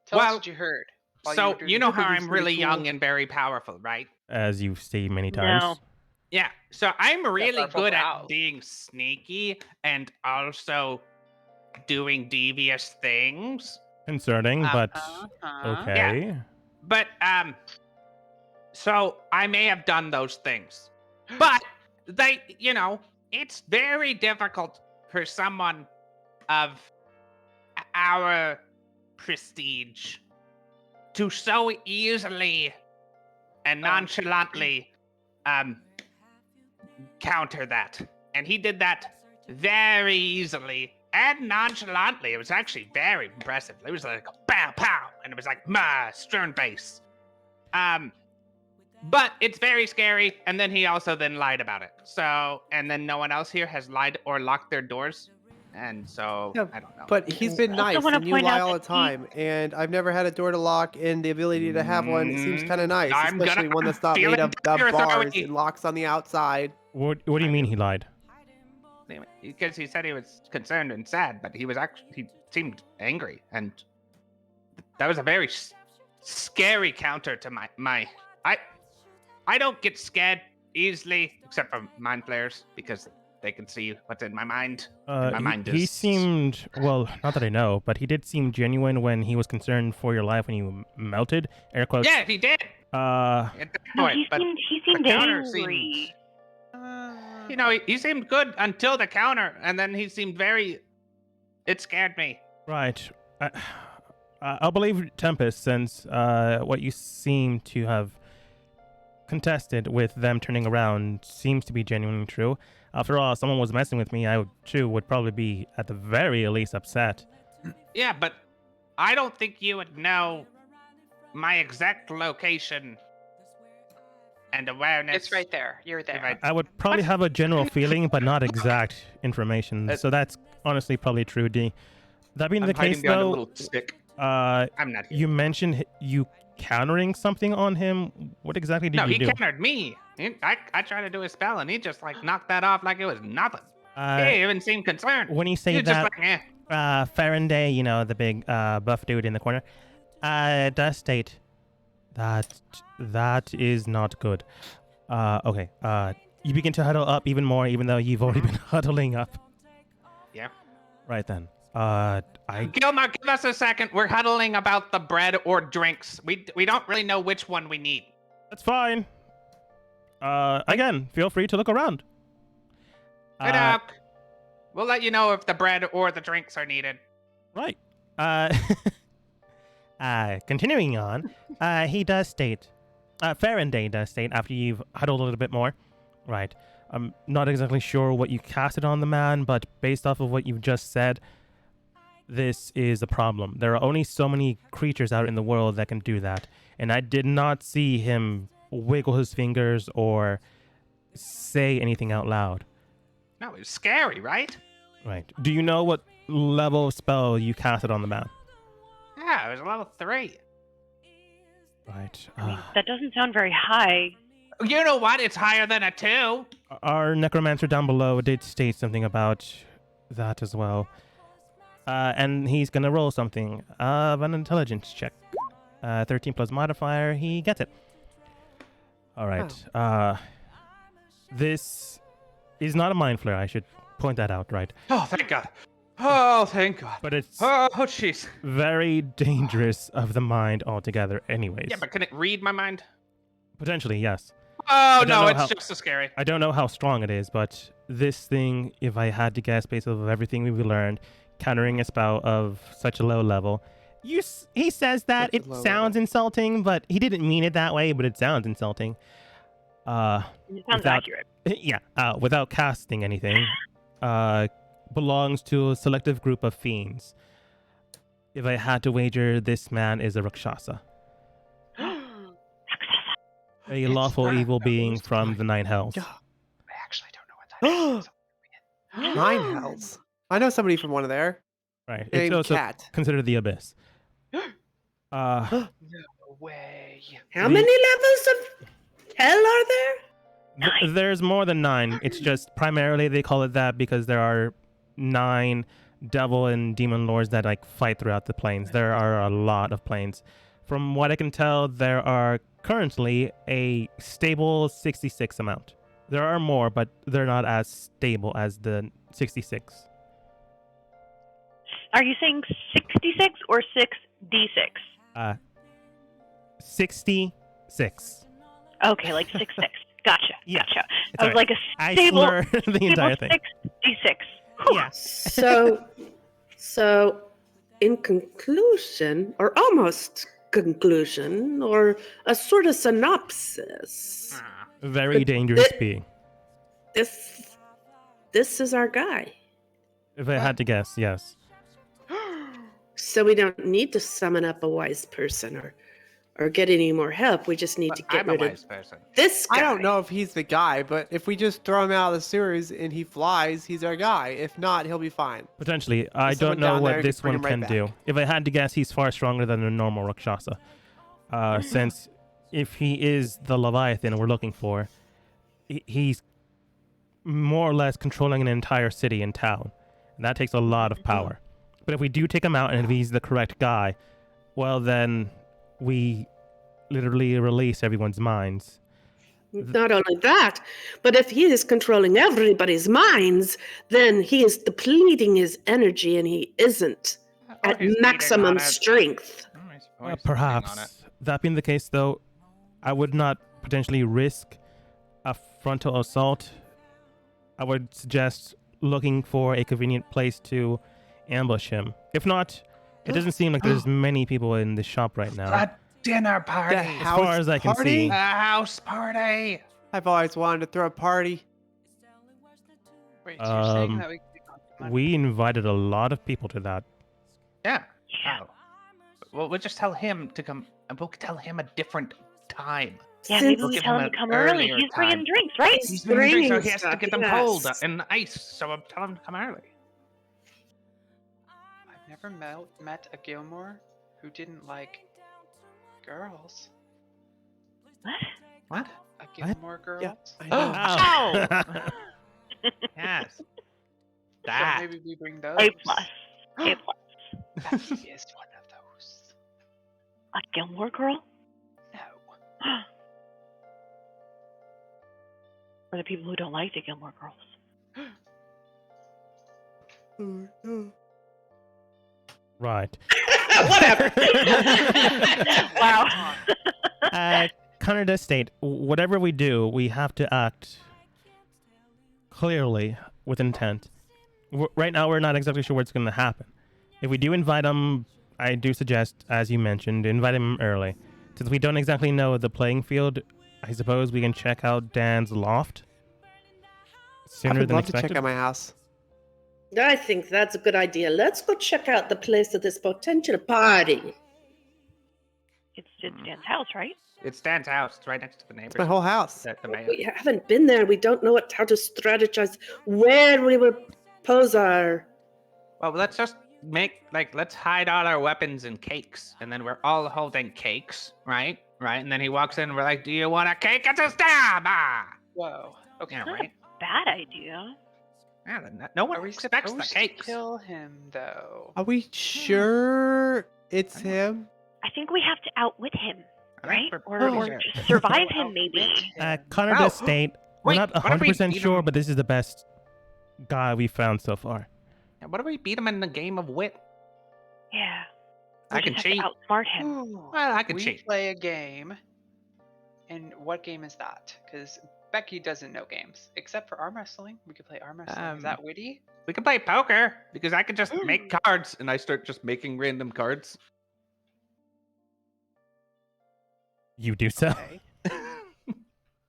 Tell us well, what you heard. while So were doing you know this. how That I'm was really pretty young cool. and very powerful, right? As you've seen many times. No. Yeah. So I'm really powerful good brows. at being sneaky and also doing devious things. Concerning, but Uh-huh. okay. But so I may have done those things. But it's very difficult for someone of our prestige to so easily and nonchalantly counter that. And he did that very easily and nonchalantly. It was actually very impressive. It was like a pow pow, and it was like stern face. But it's very scary. And then he also then lied about it. So, and then no one else here has lied or locked their doors. And so Yeah, I don't know. But he's been I also nice, wanna and you point lie out all the that he- time. And I've never had a door to lock, and the ability to have one seems kind of nice, I'm gonna especially one that's not feel made it of down your bars authority. and locks on the outside. What do you mean he lied? Because he said he was concerned and sad, but he seemed angry, and that was a very scary counter to my. I don't get scared easily, except for mind flayers, because they can see what's in my mind. And my mind He is. seemed, well, not that I know, but he did seem genuine when he was concerned for your life when you melted. Air quotes. Yeah, he did. Uh, At that No, point, he but seemed the counter angry. he seemed good until the counter, and then he seemed very. It scared me. right. I'll believe Tempest since what you seem to have contested with them turning around seems to be genuinely true. After all, if someone was messing with me, I too would probably be at the very least upset. Yeah, but I don't think you would know my exact location and awareness. It's right there. You're there. I would probably have a general feeling, but not exact information. So that's honestly probably true, D. That being I'm the hiding case, behind a though, little stick. I'm not here. you mentioned you countering something on him. What exactly did No, you he do? countered me. I tried to do a spell, and he just like knocked that off like it was nothing. He Uh, didn't even seem concerned. when you say He was that, just like, Faraday, you know, the big buff dude in the corner, does state that that is not good. Okay. You begin to huddle up even more, even though you've already been huddling up. Yeah. Right then. Gilmar, give us a second. We're huddling about the bread or drinks. We don't really know which one we need. That's fine. Again, feel free to look around. Good luck. We'll let you know if the bread or the drinks are needed. Right. Continuing on, he does state, Faraday does state, after you've huddled a little bit more, right, I'm not exactly sure what you casted on the man, but based off of what you've just said, this is a problem. There are only so many creatures out in the world that can do that, and I did not see him wiggle his fingers or say anything out loud. No, it was scary, right? Right. Do you know what level of spell you casted on the man? Yeah, it was level 3. Right. I mean, that doesn't sound very high. You know what? It's higher than a 2. Our necromancer down below did state something about that as well. And he's gonna roll something of an intelligence check. 13 plus modifier, he gets it. All right. This is not a mind flare. I should point that out, right? Oh, thank God. Oh, thank God. But it's Oh, jeez. very dangerous of the mind altogether, anyways. Yeah, but can it read my mind? Potentially, yes. Oh, don't no, know it's how- just so scary. I don't know how strong it is, but this thing, if I had to guess based off of everything we've learned, countering a spell of such a low level, he says that Such a it low sounds insulting, but he didn't mean it that way, but it sounds insulting. It sounds Without- accurate. Yeah, without casting anything, belongs to a selective group of fiends. If I had to wager, this man is a Rakshasa, a lawful evil being from the Nine Hells. Yeah. I actually don't know what that is. 9 hells. I know somebody from one of there. Right. It's Named also Cat. considered the abyss. No way. How many levels of hell are there? There's more than 9. It's just primarily they call it that because there are 9 devil and demon lords that like fight throughout the planes. There are a lot of planes. From what I can tell, there are currently a stable 66 amount. There are more, but they're not as stable as the 66. Are you saying 66 or 6d6? 66. Okay, like 6 6. Gotcha. Yeah, Gotcha. it's I was alright. like a I stable, slur the entire thing. 6d6. Yeah. So, in conclusion, or almost conclusion, or a sort of synopsis, Very But dangerous thi- being. This is our guy. If I had to guess, yes. So we don't need to summon up a wise person or get any more help. We just need But to get I'm a rid wise of person. this guy. I don't know if he's the guy, but if we just throw him out of the sewers and he flies, he's our guy. If not, he'll be fine. Potentially. I There's someone don't know down there what who this can bring one him right can back. do. If I had to guess, he's far stronger than a normal Rakshasa. Since if he is the Leviathan we're looking for, he's more or less controlling an entire city and town. And that takes a lot of power. But if we do take him out and if he's the correct guy, well, then we literally release everyone's minds. Not only that, but if he is controlling everybody's minds, then he is depleting his energy and he isn't Or at he's feeding maximum on it. strength. Oh, he's always feeding on it. Perhaps. That being the case, though, I would not potentially risk a frontal assault. I would suggest looking for a convenient place to ambush him. If not, it doesn't seem like there's many people in the shop right now. A dinner party. The As far as I can party? see. A house party. I've always wanted to throw a party. Wait, so you're saying Um, that we can We invited a lot of people to that. Yeah. Yeah. Oh. Well, we'll just tell him to come. And we'll tell him a different time. Yeah, Since- maybe We'll we give tell him him to an come early. earlier He's bringing time. drinks, right? He's bringing drinks, so bringing he has to stuff, get them yes. cold and ice. So I'm telling him to come early. I've never met a Gilmore who didn't like girls. What? What? A Gilmore girl. Yeah, I Oh. know. Ow. Yes. So That. maybe we bring those. A plus. A plus. Becky is one of those. A Gilmore girl? No. Or the people who don't like the Gilmore girls? Right. Whatever. Wow. Canada State, whatever we do, we have to act clearly with intent. Right now, we're not exactly sure what's going to happen. If we do invite him, I do suggest, as you mentioned, invite him early. Since we don't exactly know the playing field, I suppose we can check out Dan's loft I sooner would than love to expected. check out my house. I think that's a good idea. Let's go check out the place of this potential party. It's Dan's house, right? It's Dan's house. It's right next to the neighbor's. It's my whole house. The mayor. We haven't been there. We don't know how to strategize where we will pose our. Well, let's just let's hide all our weapons in cakes, and then we're all holding cakes, right? Right, and then he walks in, and we're like, "Do you want a cake? It's a stab!" Ah! Whoa. Okay. Yeah, Not right. a bad idea. Yeah, no one Are we expects the supposed to cakes. kill him though? Are we sure it's him? I think we have to outwit him, I right? think Or, we're or pretty sure. just survive Oh, him, maybe. Canada Oh, State, we're wait, not what if we 100% beat sure, him? but this is the best guy we found so far. Yeah, what if we beat him in the game of wit? Yeah. I We can just have cheat. to outsmart him. Ooh. Well, I can we cheat. play a game. And what game is that? Because Becky doesn't know games except for arm wrestling. We could play arm wrestling. Is that witty? We can play poker because I can just make Cards, and I start just making random cards. You do so. Okay.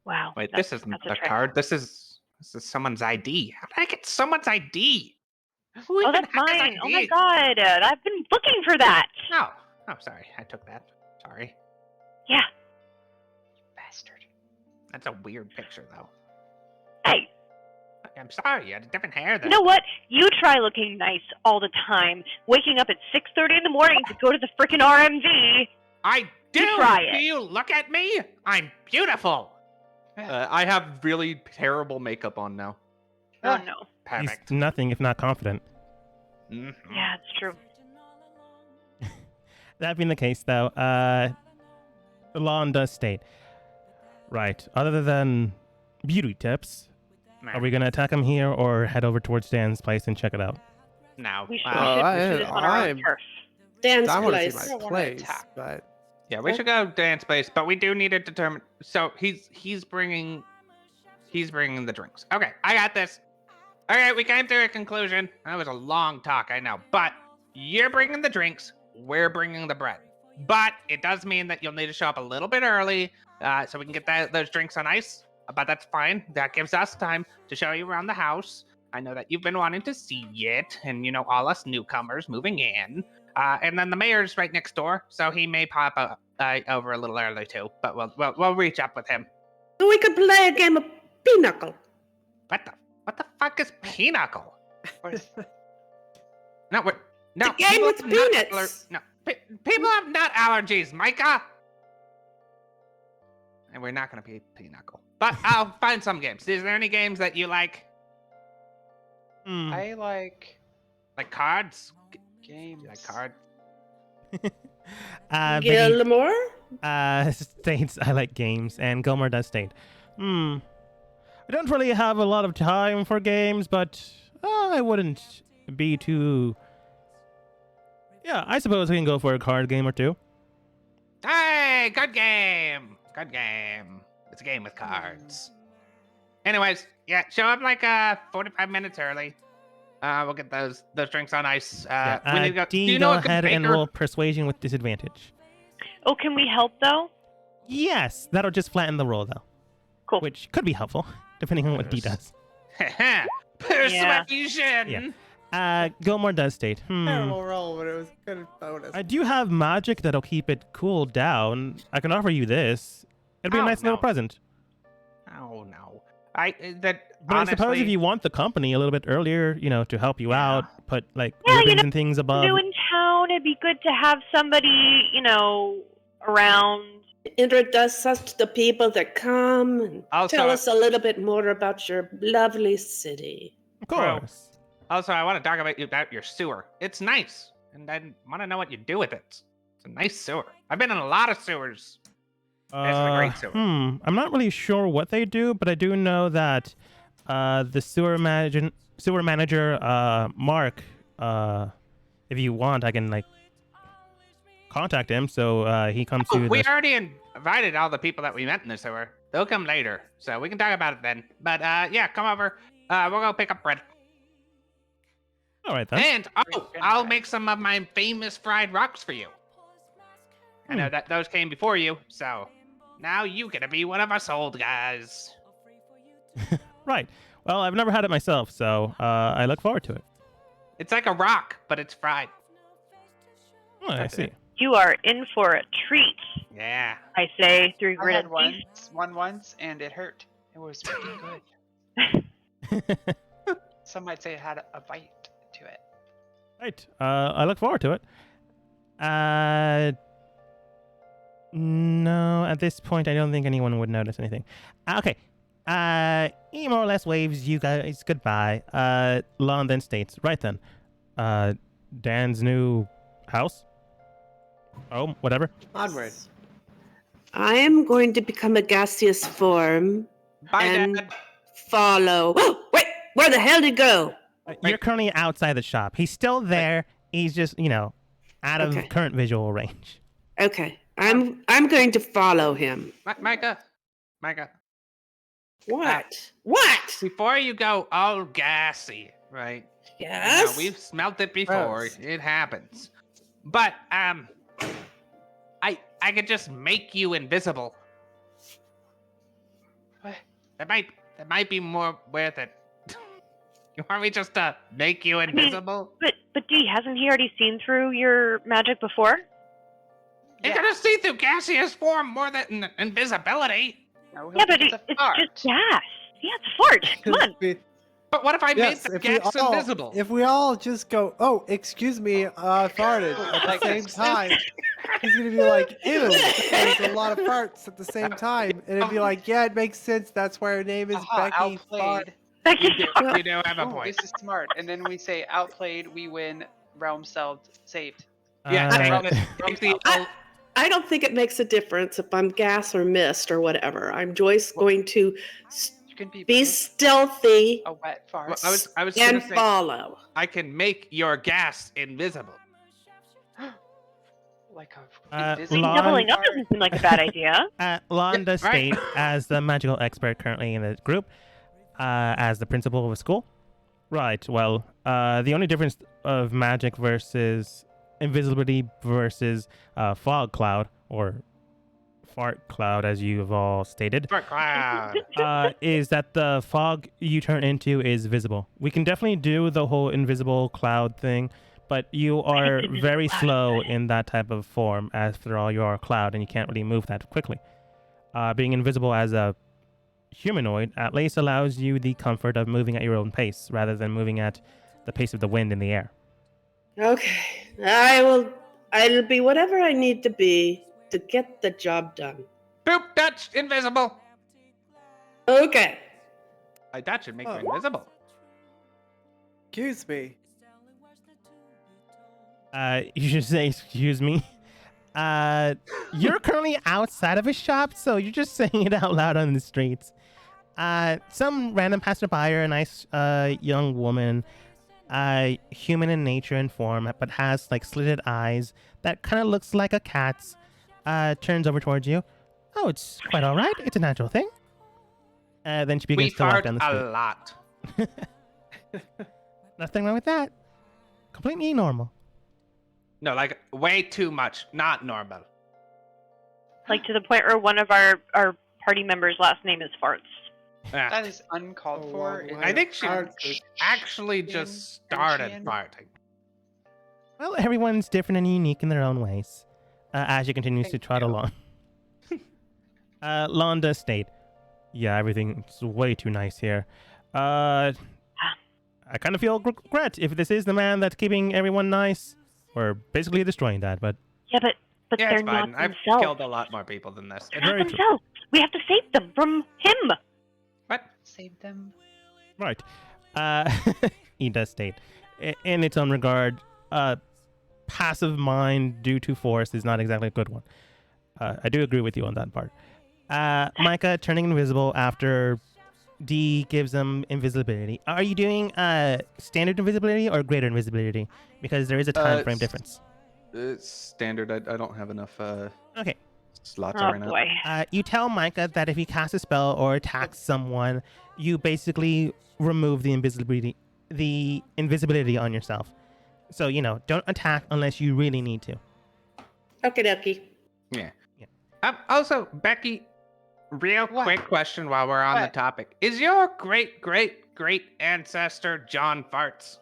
Wow. Wait, that's- this isn't that's a trick. card. This is someone's ID. How did I get someone's ID? Who Oh, even that's has mine. Oh my ID? god. I've been looking for that. Oh, sorry. I took that. Sorry. Yeah. Bastard. That's a weird picture, though. Hey, I'm sorry. You had different hair you then. know what? You try looking nice all the time, waking up at 6:30 in the morning to go to the frickin' RMV. I do. try Do it. you look at me? I'm beautiful. I have really terrible makeup on now. Oh no. He's Perfect. nothing if not confident. Mhm. Yeah, it's true. That being the case, though, the law does state. Right. Other than beauty tips, are we going to attack him here or head over towards Dan's place and check it out? No. We should, Oh, we should do this on our own I'm- turf. Dan's I want to place. see don't my wanna place, attack. but Yeah, we should go dance space, but we do need to determine. So he's bringing the drinks. Okay, I got this. All right, we came to a conclusion. That was a long talk, I know, but you're bringing the drinks. We're bringing the bread. But it does mean that you'll need to show up a little bit early, so we can get those drinks on ice. but that's fine. That gives us time to show you around the house. I know that you've been wanting to see it, and all us newcomers moving in. And then the mayor's right next door, so he may pop up over a little early too. But we'll reach up with him. We could play a game of pinochle. What the fuck is pinochle? What is- No, no. The game people with have nut peanuts. people have nut allergies, Micah. And we're not gonna play pinochle, but I'll find some games. Is there any games that you like? I like Like cards? games. You like cards? Biggie, Gilmore? states I like games, and Gomer does state, I don't really have a lot of time for games, but I wouldn't be too. Yeah, I suppose we can go for a card game or two. Hey, good game. Good game. It's a game with cards. Anyways, yeah, show up like 45 minutes early. We'll get those drinks on ice. We need to go. Dean, Do you go know a good ahead and baker? roll persuasion with disadvantage. Oh, can we help though? Yes, that'll just flatten the roll though. Cool. Which could be helpful, depending on what D does. Persuasion. Yeah. Gilmore does state, Terrible roll, but it was good bonus. I do have magic that'll keep it cooled down. I can offer you this. It'll be a Oh, nice little no. present. Oh no. But Honestly, I suppose if you want the company a little bit earlier, to help you Yeah. out, put like Yeah, ribbons and things above. New in town, it'd be good to have somebody, around. Introduce us to the people that come and Also- tell us a little bit more about your lovely city. Of course. Also, I want to talk about your sewer. It's nice, and I want to know what you do with it. It's a nice sewer. I've been in a lot of sewers. This is a great sewer. I'm not really sure what they do, but I do know that the sewer manager, Mark, if you want, I can contact him so he comes to We the. already invited all the people that we met in the sewer. They'll come later, so we can talk about it then. But yeah, come over. We'll go pick up bread. All right then. And I'll make some of my famous fried rocks for you. I know that those came before you, so now you get to be one of us old guys. Right. Well, I've never had it myself, so I look forward to it. It's like a rock, but it's fried. Oh, I see. You are in for a treat, Yeah. I say, through I gritted had teeth. one once, and it hurt. It was pretty good. Some might say it had a bite to it. Right. I look forward to it. No, at this point, I don't think anyone would notice anything. Okay. He more or less waves you guys goodbye. Lon then states, right then, Dan's new house? Oh, whatever. Onward. I am going to become a gaseous form Bye, and Dad. follow. Oh, wait, where the hell did he go? You're currently outside the shop. He's still there. He's just, out of Okay. current visual range. Okay, I'm going to follow him. Micah. What? What? Before you go all gassy, right? Yes. Now, we've smelt it before. Gross. It happens. But I could just make you invisible. What? That might be more worth it. You want me just to make you invisible? But Dee, hasn't he already seen through your magic before? You're gonna see through gaseous form more than invisibility. No, Yeah, but it's it's a fart. just gas. Yeah, it's a fart. Come on. But what if I Yes, made the if we gas all, invisible? if we all just go, oh, excuse me, farted at Like the same this. time, he's gonna be like, ew, there's a lot of farts at the same time, and it'd be like, yeah, it makes sense. That's why her name is Aha, Becky Fart. outplayed. You do have a Ooh, point. this is smart. And then we say outplayed, we win, realm saved. Yeah, Uh, take the I don't think it makes a difference if I'm gas or mist or whatever. I'm just going to You can be be both stealthy a wet fart. Well, I was gonna and say follow. I can make your gas invisible. like a Uh, invisible Lon- Doubling up fart. doesn't seem like a bad idea. Lon Yeah, does right. state, as the magical expert currently in the group, as the principal of a school. Right, well, the only difference of magic versus invisibility versus fog cloud or fart cloud, as you have all stated, Dark cloud. is that the fog you turn into is visible. We can definitely do the whole invisible cloud thing, but you are invisible very cloud. slow in that type of form. After all, you are a cloud, and you can't really move that quickly. Being invisible as a humanoid at least allows you the comfort of moving at your own pace, rather than moving at the pace of the wind in the air. Okay. I'll be whatever I need to be to get the job done. Boop, Dutch, invisible. Okay. That should make Oh. her invisible. Excuse me. You should say, excuse me. You're currently outside of a shop, so you're just saying it out loud on the streets. Some random passerby, or a nice young woman, human in nature and form, but has like slitted eyes that kind of looks like a cat's, turns over towards you. Oh, it's quite all right. It's a natural thing. Then she We begins to walk fart down the a street. lot. Nothing wrong with that. Completely normal. No, like way too much. Not normal. Like to the point where one of our party members' last name is Farts. Ah, That is uncalled Oh, for. wow. It I is think she Farts. actually just started Ancient. farting. Well, everyone's different and unique in their own ways. As she continues to Thank trot you. along. Londa state, yeah, everything's way too nice here. I kind of feel regret if this is the man that's keeping everyone nice. We're basically destroying that, but Yeah, but Yeah, they're it's not fine. I've themselves. killed a lot more people than this. They're not Very true. themselves. We have to save them from him. What? Save them. right. He does state, in its own regard, passive mind due to force is not exactly a good one. I do agree with you on that part. Micah turning invisible after D gives them invisibility. Are you doing standard invisibility or greater invisibility? Because there is a time frame difference. It's standard. I don't have enough Okay. slots Oh right now. boy. You tell Micah that if he casts a spell or attacks someone, you basically remove the invisibility on yourself. So, don't attack unless you really need to. Okie dokie. Yeah. Yeah. Also, Becky, real What? quick question while we're on the What? topic. Is your great ancestor John Farts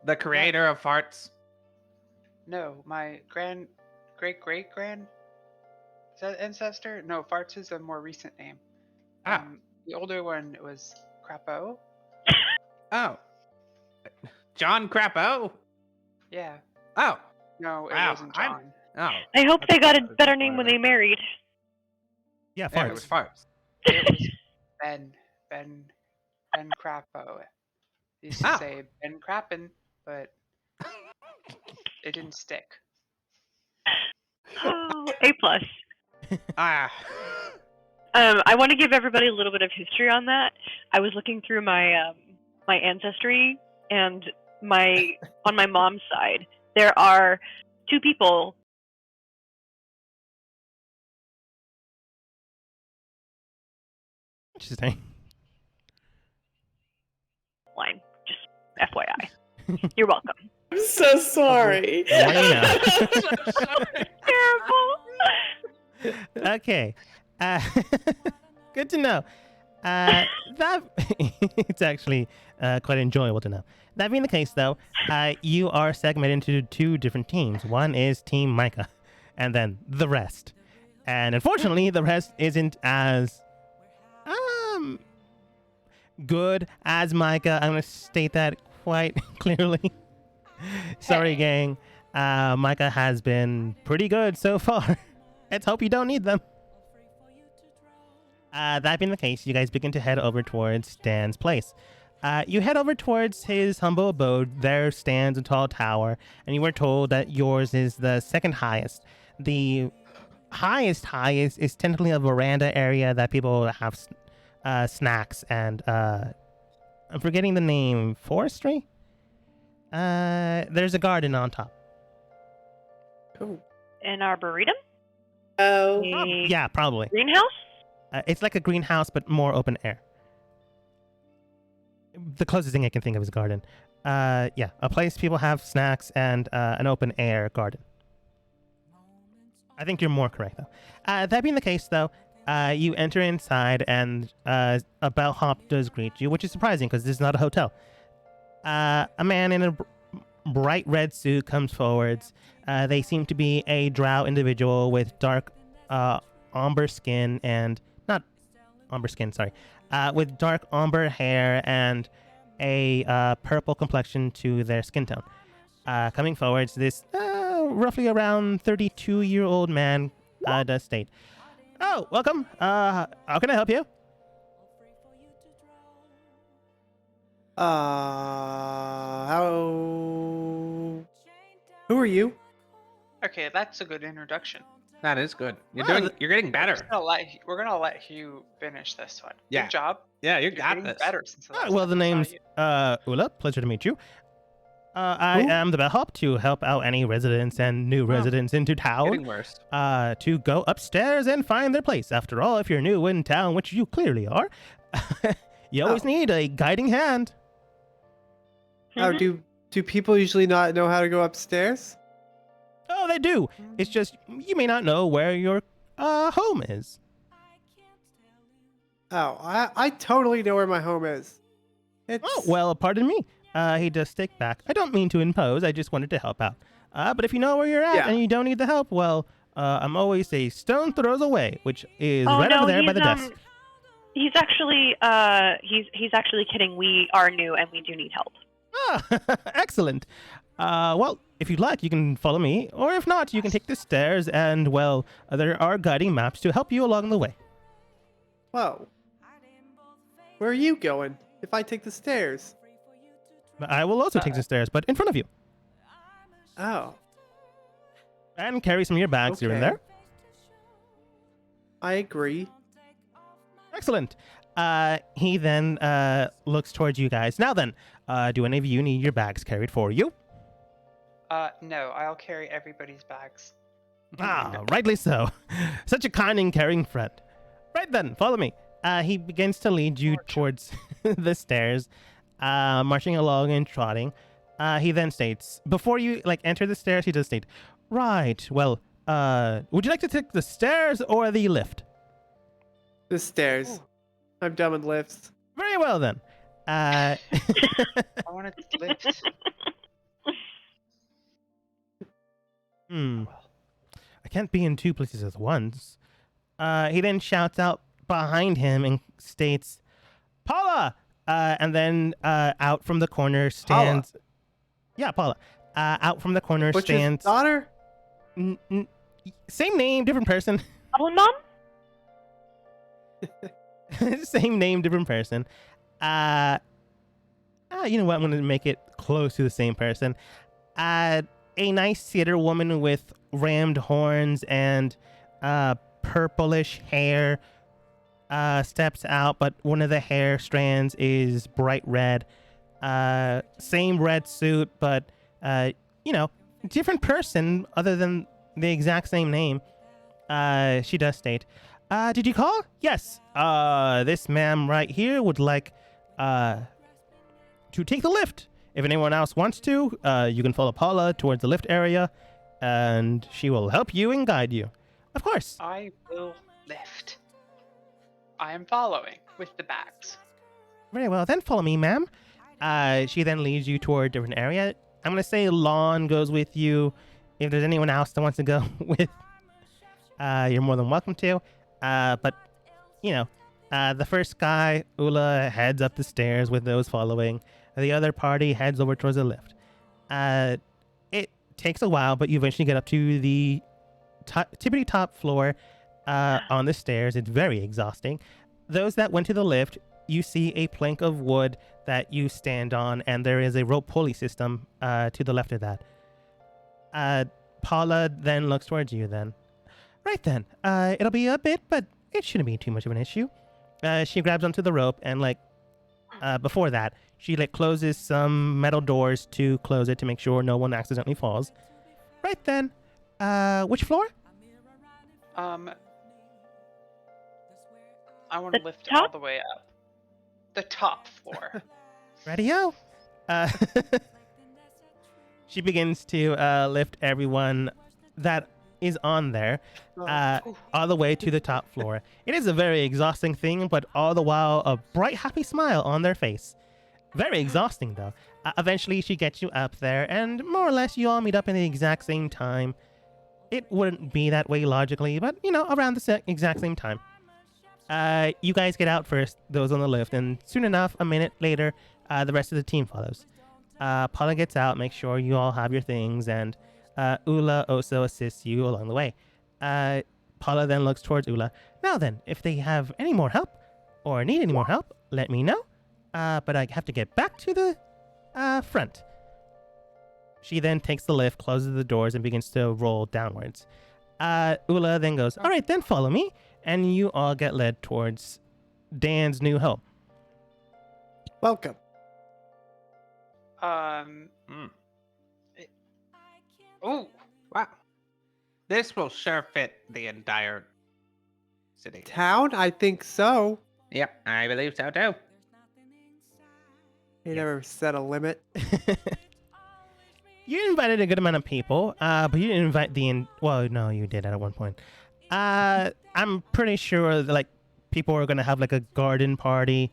the creator of farts? No, my great-great-grand is that ancestor? No, Farts is a more recent name. Ah. The older one was Crapo. Oh. John Crapo? Yeah. Oh. No, it Wow, wasn't I'm- John. Oh. I hope they got a That's better name when fine. they married. Yeah, Yeah, it farts. was farts. It was Ben Crapo. He used to Oh. say Ben Crappin', but it didn't stick. Oh, A plus. Ah. I want to give everybody a little bit of history on that. I was looking through my my ancestry, and on my mom's side, there are 2 people. Interesting. Line, just FYI. You're welcome. I'm so sorry. Well, you know. Terrible. Okay. Good to know. That it's actually quite enjoyable to know. That being the case, though, you are segmented into 2 different teams. One is Team Micah, and then the rest. And unfortunately, the rest isn't as good as Micah. I'm going to state that quite clearly. Sorry, gang. Micah has been pretty good so far. Let's hope you don't need them. That being the case, you guys begin to head over towards Dan's place. You head over towards his humble abode. There stands a tall tower, and you were told that yours is the second highest. The highest is technically a veranda area that people have snacks and I'm forgetting the name. Forestry? There's a garden on top. Oh, An arboretum? Oh, A Yeah, probably. greenhouse? It's like a greenhouse, but more open air. The closest thing I can think of is a garden. Yeah, a place people have snacks and an open air garden. I think you're more correct, though. That being the case, though, you enter inside, and a bellhop does greet you, which is surprising because this is not a hotel. A man in a bright red suit comes forwards. They seem to be a drow individual with dark umber skin and... Not umber skin, sorry. With dark umber hair and a purple complexion to their skin tone. Coming forwards, this roughly around 32-year-old man does state, "Oh, welcome. How can I help you?" Who are you? Okay, that's a good introduction. That is good. You're Well, doing. You're getting better. We're gonna let Hugh finish this one. Yeah. Good job. Yeah, you You're got getting this. better since the last Well, the time I saw name's you. Ula. Pleasure to meet you. I Who? am the bellhop to help out any residents and new residents into town. Getting worse. To go upstairs and find their place. After all, if you're new in town, which you clearly are, you always need a guiding hand. Oh, do people usually not know how to go upstairs? Oh, they do. It's just you may not know where your home is. Oh, I totally know where my home is. It's Oh, well, pardon me. He does stick back. I don't mean to impose. I just wanted to help out. But if you know where you're at Yeah. and you don't need the help, well, I'm always a stone throws away, which is Oh right no, over there by he's the desk. he's actually he's actually kidding. We are new and we do need help. Ah, excellent. Well, if you'd like, you can follow me, or if not, you can take the stairs, and, well, there are guiding maps to help you along the way. Whoa. Where are you going? If I take the stairs. I will also take the stairs, but in front of you. Oh, And carry some of your bags here and Okay. there. I agree. Excellent. He then looks towards you guys. Now then, do any of you need your bags carried for you? No, I'll carry everybody's bags. Ah, rightly so. Such a kind and caring friend. Right then, follow me. He begins to lead you towards the stairs, marching along and trotting. He then states, before you enter the stairs, he does state, "Right, well, would you like to take the stairs or the lift?" The stairs. I'm done with lifts. Very well then. I want to lift. I can't be in two places at once. He then shouts out behind him and states, "Paula!" And then out from the corner stands... Yeah, Paula. Out from the corner Butcher's stands... daughter? Same name, different person. Oh, Mom? Same name, different person. You know what? I'm going to make it close to the same person. A nice cedar woman with rammed horns and purplish hair steps out, but one of the hair strands is bright red. Same red suit, but, different person other than the exact same name. She does state, "Did you call?" "Yes. This ma'am right here would like to take the lift. If anyone else wants to, you can follow Paula towards the lift area, and she will help you and guide you." "Of course." I will lift. I am following with the bags. "Very well, then follow me, ma'am." She then leads you toward a different area. I'm going to say Lon goes with you. If there's anyone else that wants to go with, you're more than welcome to. But, the first guy, Ula, heads up the stairs with those following. The other party heads over towards the lift. It takes a while, but you eventually get up to the tippity top floor on the stairs. It's very exhausting. Those that went to the lift, you see a plank of wood that you stand on, and there is a rope pulley system to the left of that. Paula then looks towards you then. "Right then, it'll be a bit, but it shouldn't be too much of an issue." She grabs onto the rope, and before that, she closes some metal doors to close it to make sure no one accidentally falls. "Right then, which floor?" I want The to lift all top? the way up. The top floor. "Radio." She begins to lift everyone that is on there, Oh. all the way to the top floor. It is a very exhausting thing, but all the while a bright, happy smile on their face. Very exhausting, though. Eventually, she gets you up there, and more or less, you all meet up in the exact same time. It wouldn't be that way logically, but, around the exact same time. You guys get out first, those on the lift, and soon enough, a minute later, the rest of the team follows. Paula gets out, makes sure you all have your things, and Ula also assists you along the way. Paula then looks towards Ula. Now then, if they have any more help, or need any more help, let me know. But I have to get back to the front. She then takes the lift, closes the doors, and begins to roll downwards. Ula then goes, all right, then follow me. And you all get led towards Dan's new home. Welcome. Oh, wow. This will sure fit the entire city. Town? I think so. Yep, I believe so too. They never set a limit. You invited a good amount of people, but you didn't invite well, no, you did at one point. I'm pretty sure that, people are going to have, a garden party,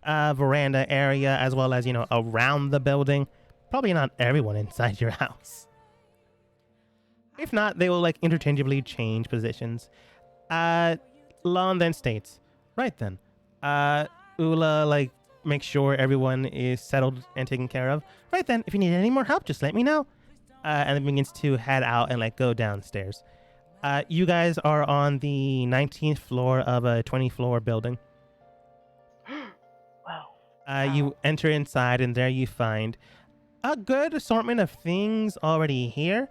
veranda area, as well as, around the building. Probably not everyone inside your house. If not, they will, interchangeably change positions. Lon then states, right then, Ula, make sure everyone is settled and taken care of. Right then, if you need any more help, just let me know. And then begins to head out and go downstairs. You guys are on the 19th floor of a 20-floor building. Wow. You enter inside, and there you find a good assortment of things already here.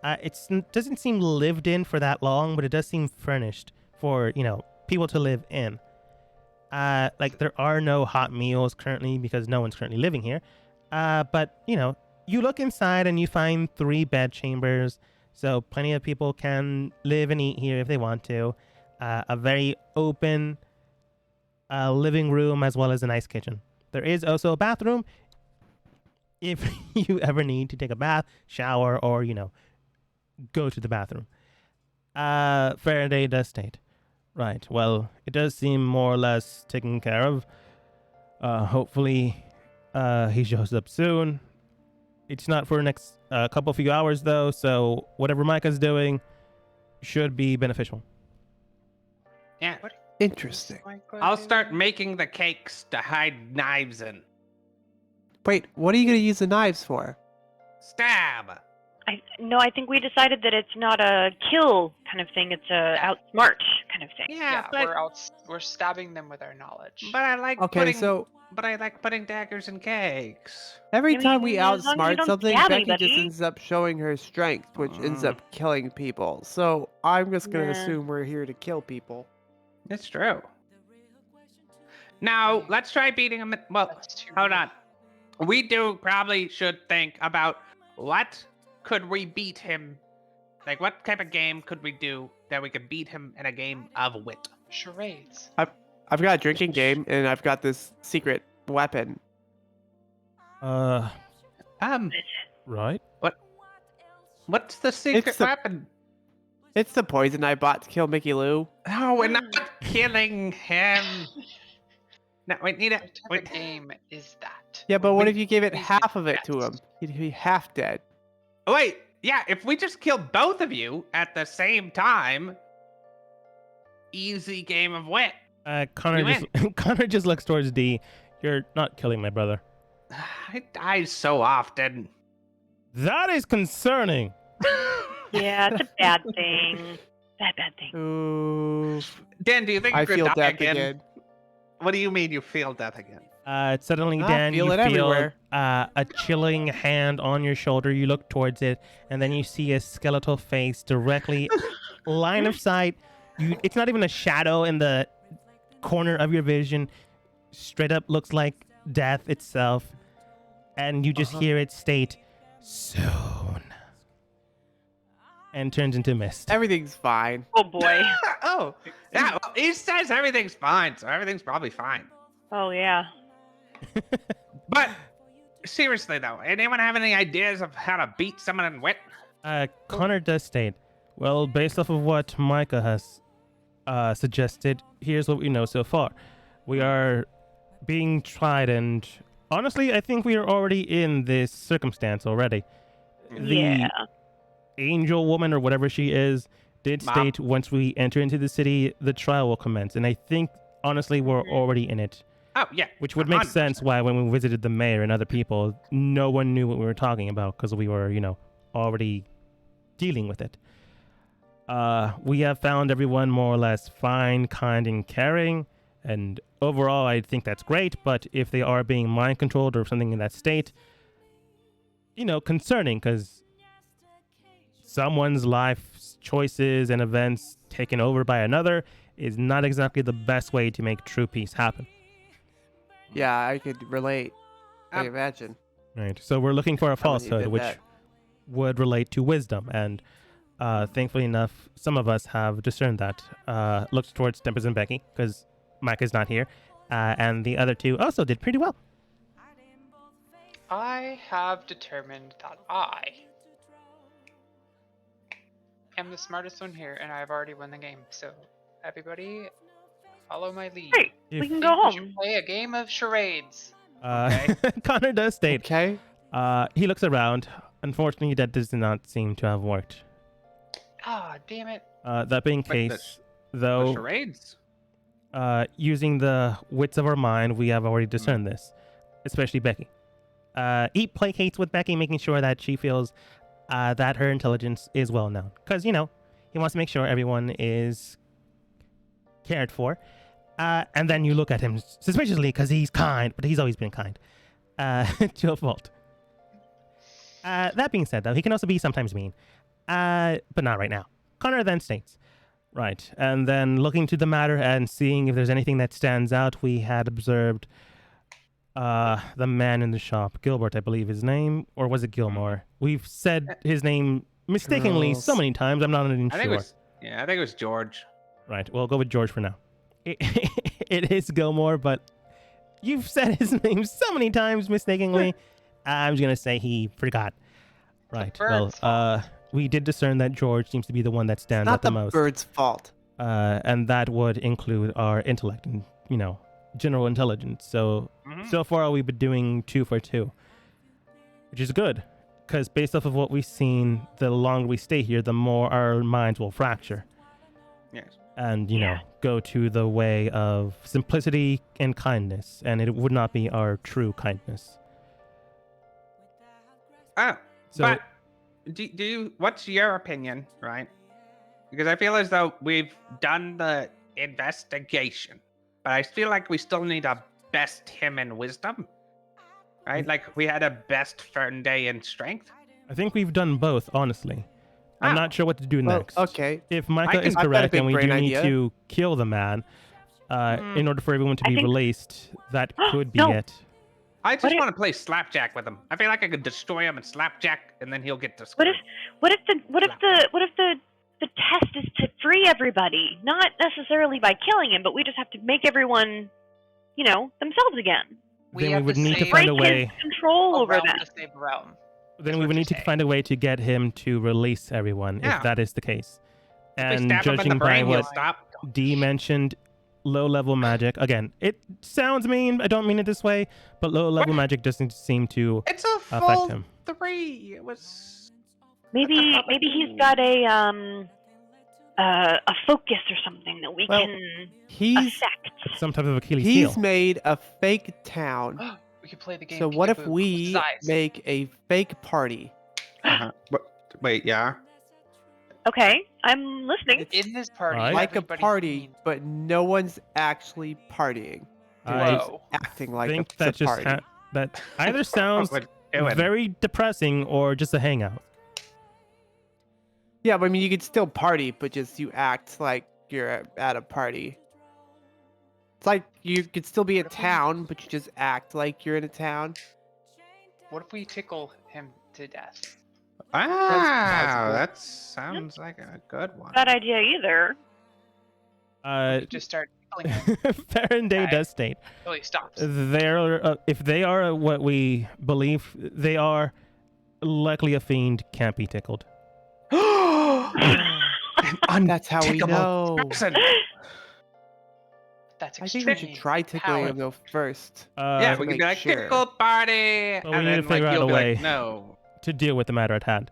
It doesn't seem lived in for that long, but it does seem furnished for, people to live in. There are no hot meals currently because no one's currently living here. But, you look inside and you find 3 bed chambers, so plenty of people can live and eat here if they want to. A very open living room as well as a nice kitchen. There is also a bathroom if you ever need to take a bath, shower, or, go to the bathroom. Faraday does state, right, well, it does seem more or less taken care of. Hopefully, he shows up soon. It's not for the next few hours, though, so whatever Micah's doing should be beneficial. Yeah, Interesting. I'll start making the cakes to hide knives in. Wait, what are you going to use the knives for? Stab! I think we decided that it's not a kill kind of thing. It's a outsmart kind of thing. Yeah, we're stabbing them with our knowledge. but I like putting daggers in cakes. Every I mean, time we as long as you outsmart don't something, stab Becky just anybody. ends up showing her strength, which ends up killing people. So I'm just going to Nah. assume we're here to kill people. It's true. Now, let's try beating him. Well, That's too hold rude. on. We probably should think about what could we beat him? What type of game could we do that we could beat him in a game of wit? Charades. I've got a drinking game, and I've got this secret weapon. Right? What's the secret It's the- weapon? It's the poison I bought to kill Mickey Lou. No, we're not killing him. No, we need What it. type of game is that? Yeah, but what We- if you gave it we half did of it to him? best. He'd be half dead. Wait, yeah, if we just kill both of you at the same time, easy game of wit. Connor You Connor just looks towards D. You're not killing my brother. I die so often. That is concerning. Yeah, it's a bad thing. Bad thing. Ooh, Dan, do you think I you're feel gonna die death again? again. What do you mean you feel death again? Suddenly, I Dan, feel you it feel everywhere. a chilling hand on your shoulder. You look towards it, and then you see a skeletal face directly line of sight. It's not even a shadow in the corner of your vision. Straight up looks like death itself, and you just hear it state, "Soon," and turns into mist. Everything's fine. Oh boy. Oh, yeah, well, he says everything's fine, so everything's probably fine. Oh yeah. But seriously though, anyone have any ideas of how to beat someone in wit? Connor does state, Well, based off of what Micah has suggested, here's what we know so far. We are being tried, and honestly, I think we are already in this circumstance already. The Yeah. angel woman, or whatever she is, did Mom. state once we enter into the city, the trial will commence. And I think, honestly, we're already in it. Oh yeah, Which would make 100%. sense why when we visited the mayor and other people, no one knew what we were talking about because we were, already dealing with it. We have found everyone more or less fine, kind, and caring. And overall, I think that's great. But if they are being mind controlled or something in that state, concerning, because someone's life choices and events taken over by another is not exactly the best way to make true peace happen. Yeah, I could relate. I imagine. Right. So we're looking for a Someone who falsehood, did which that. would relate to wisdom. And thankfully enough, some of us have discerned that. Looked towards Tempest and Becky, because Mike is not here. And the other two also did pretty well. I have determined that I am the smartest one here, and I've already won the game. So, everybody, follow my lead. Great. If- We can I go think we home. should play a game of charades. Connor does state. Okay. He looks around. Unfortunately, that does not seem to have worked. Ah, damn it. That being Wait, case, The though, charades. using the wits of our mind, we have already discerned this, especially Becky. He placates with Becky, making sure that she feels that her intelligence is well known. Because, he wants to make sure everyone is cared for. And then you look at him suspiciously because he's kind, but he's always been kind to a fault. That being said, though, he can also be sometimes mean, but not right now. Connor then states, right, and then looking to the matter and seeing if there's anything that stands out, we had observed the man in the shop, Gilbert, I believe his name, or was it Gilmore? We've said his name mistakenly so Girls. many times, I'm not even I sure. think it was. Yeah, I think it was George. Right, we'll go with George for now. It is Gilmore, but you've said his name so many times mistakenly. I'm just gonna say he forgot. Right. Well, bird's fault. we did discern that George seems to be the one that stands Not out the the most. bird's fault. And that would include our intellect and, general intelligence. So, Mhm. so far we've been doing 2 for 2, which is good. Because based off of what we've seen, the longer we stay here, the more our minds will fracture. Yes. And, go to the way of simplicity and kindness. And it would not be our true kindness. Oh, So, but do you? What's your opinion, right? Because I feel as though we've done the investigation, but I feel like we still need a best him in wisdom, right? Like we had a best Fernday in strength. I think we've done both, honestly. I'm Ah. not sure what to do Well, next. okay. If Micah is I've got a correct big and we brain do need idea. to kill the man in order for everyone to I be think- released, that could be No. it. I just What if- want to play slapjack with him. I feel like I could destroy him and slapjack, and then he'll get What destroyed. if the test is to free everybody, not necessarily by killing him, but we just have to make everyone, themselves again. We Then we have would need to save find a Break way. his control a over realm them. to save a realm. Then is we what would you're need to saying. find a way to get him to release everyone, Yeah. if that is the case. If we And stab him in the judging by brain, he'll what stop. Dee mentioned, low-level magic. Again, it sounds mean. I don't mean it this way, but low-level What? magic doesn't seem to It's a affect full him. 3. It was. Maybe he's got a focus or something that we Well, can He's affect. Some type of Achilles heel. he's made a fake town. We could play the game. So what if Peekaboo. we Size. make a fake party? Wait, yeah. Okay, I'm listening. It's in this party? Alright. like a everybody party, means- but no one's actually partying. They're I just Whoa. acting like think it's that a just party. that either sounds It would. very depressing or just a hangout. Yeah, but I mean, you could still party, but just you act like you're at a party. It's like you could still be in What if we- town, but you just act like you're in a town. What if we tickle him to death? Wow, possible. that sounds like a good one. Bad idea either. We just start tickling him Faraday Okay. does state until he stops. they're if they are what we believe they are, likely a fiend can't be tickled. That's how we untickable know. person. That's I think we extremely should try tickling powerful. him though first. Yeah, to we could make be like, sure. tickle party. Well, we and need to then, like, figure out you'll a be way. like, no. to deal with the matter at hand.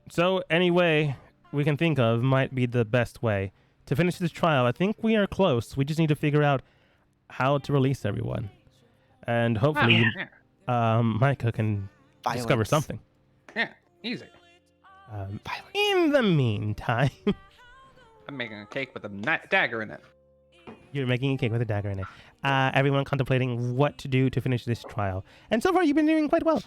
So any way we can think of might be the best way to finish this trial. I think we are close. We just need to figure out how to release everyone, and hopefully, Micah can discover Violence. something. Yeah, easy. In the meantime, I'm making a cake with a dagger in it. you're making a cake with a dagger in it. Everyone contemplating what to do to finish this trial, and so far you've been doing quite well.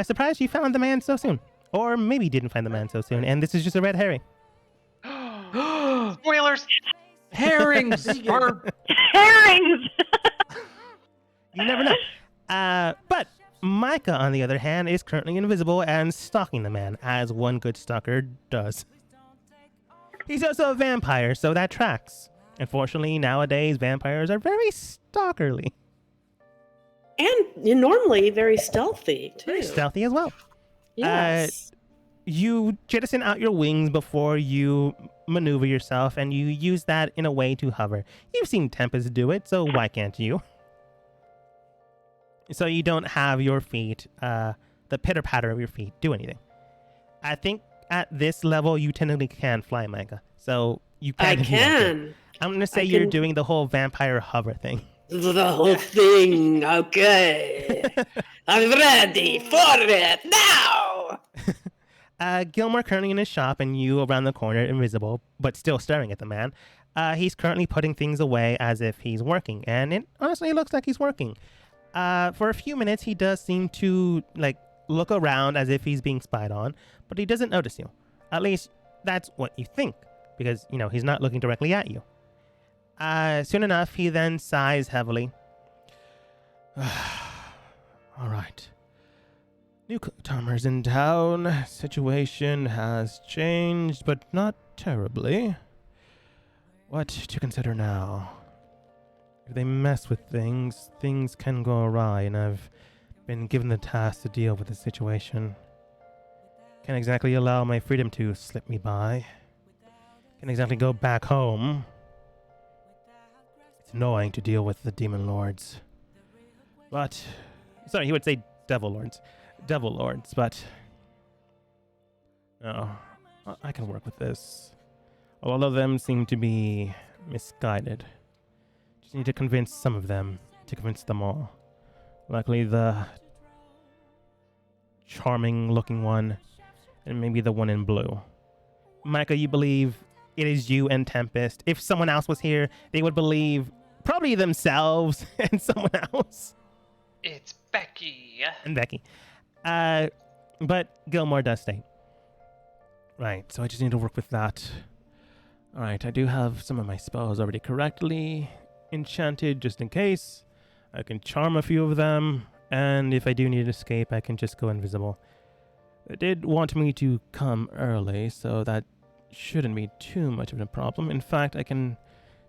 Surprised you found the man so soon. Or maybe didn't find the man so soon, and this is just a red herring. Spoilers. Herrings are Herrings! You never know. But Micah, on the other hand, is currently invisible and stalking the man, as one good stalker does. He's also a vampire, so that tracks. Unfortunately, nowadays, vampires are very stalkerly. And you're normally very stealthy, too. Very stealthy as well. Yes. You jettison out your wings before you maneuver yourself, and you use that in a way to hover. You've seen Tempest do it, so why can't you? So you don't have your feet, the pitter-patter of your feet, do anything. I think at this level, you technically can fly, Micah. So you can. I if you want to. can. I'm going to say I you're can- doing the whole vampire hover thing. The whole thing. Okay. I'm ready for it now. Gilmore currently in his shop, and you around the corner, invisible, but still staring at the man. He's currently putting things away as if he's working, and it honestly looks like he's working. For a few minutes, he does seem to look around as if he's being spied on, but he doesn't notice you. At least that's what you think, because he's not looking directly at you. Soon enough, he then sighs heavily. All right. Newcomers in town. Situation has changed, but not terribly. What to consider now? If they mess with things, things can go awry, and I've been given the task to deal with the situation. Can't exactly allow my freedom to slip me by. Can't exactly go back home. It's annoying to deal with the demon lords. But, sorry, he would say devil lords. Devil lords, but... Oh, I can work with this. All of them seem to be misguided. Just need to convince some of them to convince them all. Luckily, the charming looking one, and maybe the one in blue. Micah, you believe it is you and Tempest. If someone else was here, they would believe probably themselves and someone else. It's Becky. And Becky. But Gilmore does stay. Right, so I just need to work with that. Alright, I do have some of my spells already correctly enchanted just in case. I can charm a few of them, and if I do need to escape, I can just go invisible. They did want me to come early, so that shouldn't be too much of a problem. In fact, I can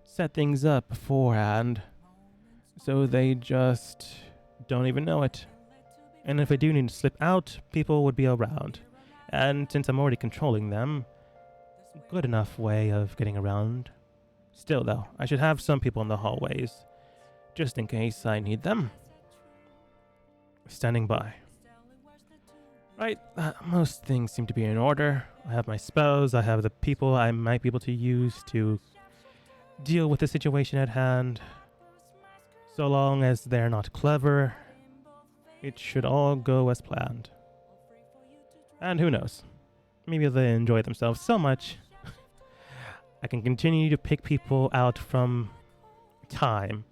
set things up beforehand, so they just don't even know it. And if I do need to slip out, people would be around. And since I'm already controlling them, it's a good enough way of getting around. Still, though, I should have some people in the hallways, just in case I need them. Standing by. Right, most things seem to be in order. I have my spells, I have the people I might be able to use to deal with the situation at hand. So long as they're not clever, it should all go as planned. And who knows, maybe they enjoy themselves so much I can continue to pick people out from time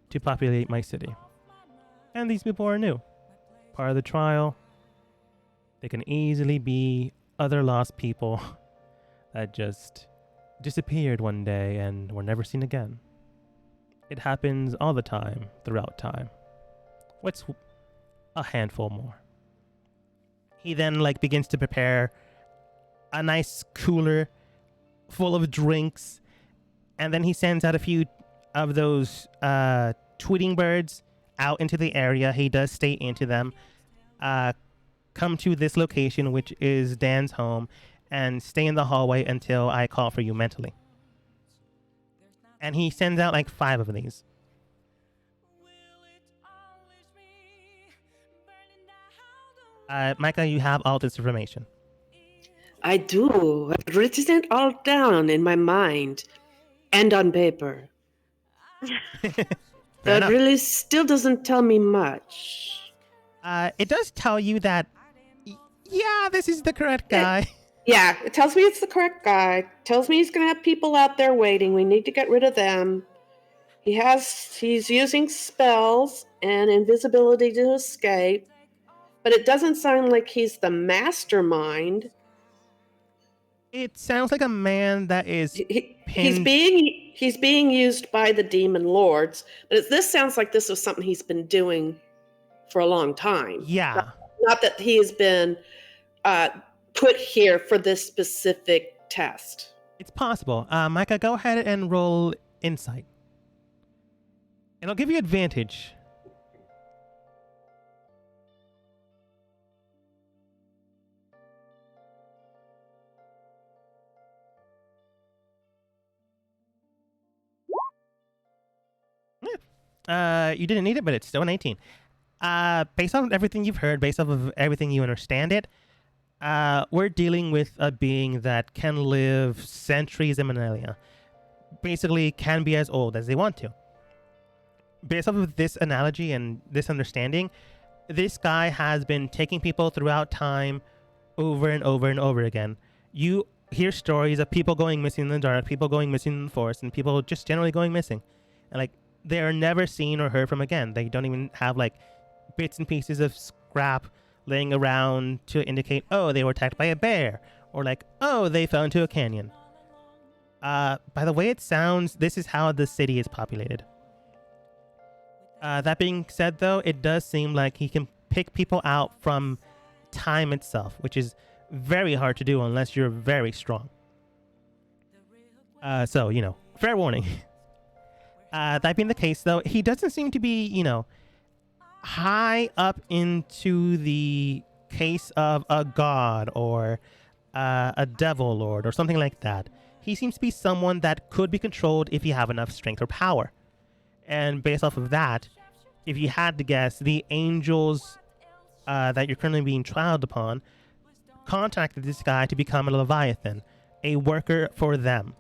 to populate my city. And these people are new. Part of the trial. They can easily be other lost people that just disappeared one day and were never seen again. It happens all the time, throughout time. What's a handful more? He then begins to prepare a nice cooler full of drinks, and then he sends out a few of those tweeting birds out into the area. He does stay into them. Come to this location, which is Dan's home, and stay in the hallway until I call for you mentally. And he sends out like 5 of these. Micah, you have all this information. I do. I've written it all down in my mind and on paper. Fair That enough. really still doesn't tell me much. It does tell you that, yeah, this is the correct guy. Yeah, it tells me it's the correct guy. Tells me he's going to have people out there waiting. We need to get rid of them. He's using spells and invisibility to escape, but it doesn't sound like he's the mastermind. It sounds like a man that is He's pinned. being used by the demon lords, but this sounds like this was something he's been doing for a long time. Yeah. Not that he has been put here for this specific test. It's possible. Micah, go ahead and roll insight. And I'll give you advantage. You didn't need it, but it's still an 18. Based on everything you've heard, based off of everything you understand it, we're dealing with a being that can live centuries and millennia. Basically, can be as old as they want to. Based off of this analogy and this understanding, this guy has been taking people throughout time over and over and over again. You hear stories of people going missing in the dark, people going missing in the forest, and people just generally going missing. And like, they are never seen or heard from again. They don't even have like bits and pieces of scrap laying around to indicate, oh, they were attacked by a bear, or like, oh, they fell into a canyon. By the way it sounds, this is how the city is populated. That being said, though, it does seem like he can pick people out from time itself, which is very hard to do unless you're very strong. So, you know, fair warning. That being the case, though, he doesn't seem to be, you know, high up into the case of a god or a devil lord or something like that. He seems to be someone that could be controlled if you have enough strength or power. And based off of that, if you had to guess, the angels that you're currently being trialed upon contacted this guy to become a Leviathan, a worker for them.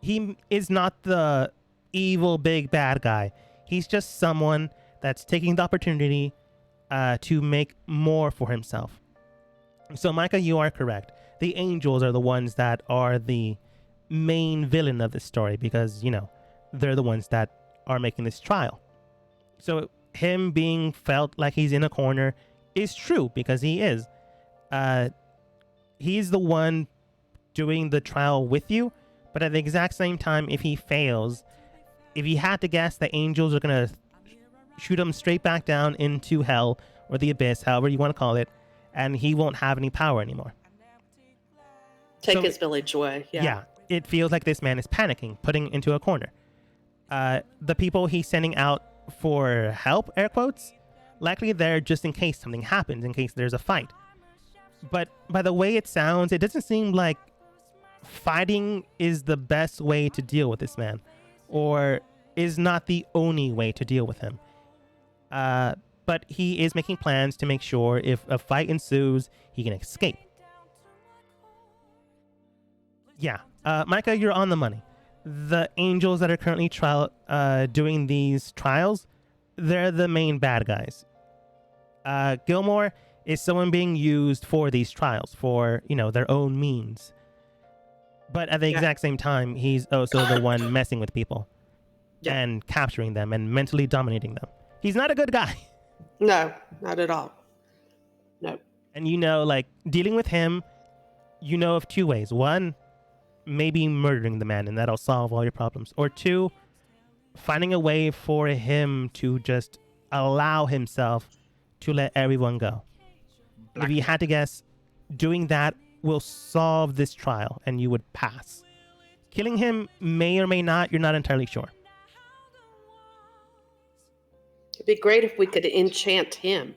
He is not the evil big bad guy. He's just someone that's taking the opportunity to make more for himself. So, Micah, you are correct. The angels are the ones that are the main villain of this story because, you know, they're the ones that are making this trial. So him being felt like he's in a corner is true because he is. He's the one doing the trial with you, but at the exact same time, if he fails, if you had to guess, the angels are going to shoot him straight back down into hell or the abyss, however you want to call it, and he won't have any power anymore. Take So- his village away. Yeah, it feels like this man is panicking, putting into a corner. The people he's sending out for help, air quotes, likely there just in case something happens, in case there's a fight. But by the way it sounds, it doesn't seem like fighting is the best way to deal with this man, or is not the only way to deal with him. But he is making plans to make sure if a fight ensues, he can escape. Yeah, Micah, you're on the money. The angels that are currently doing these trials, they're the main bad guys. Gilmore is someone being used for these trials for, you know, their own means. But at the exact same time, he's also the one messing with people and capturing them and mentally dominating them. He's not a good guy. No, not at all. No. And you know, like, dealing with him, you know of 2 ways. 1, maybe murdering the man, and that'll solve all your problems. Or 2, finding a way for him to just allow himself to let everyone go. If you had to guess, doing that will solve this trial, and you would pass. Killing him may or may not, you're not entirely sure. It'd be great if we could enchant him,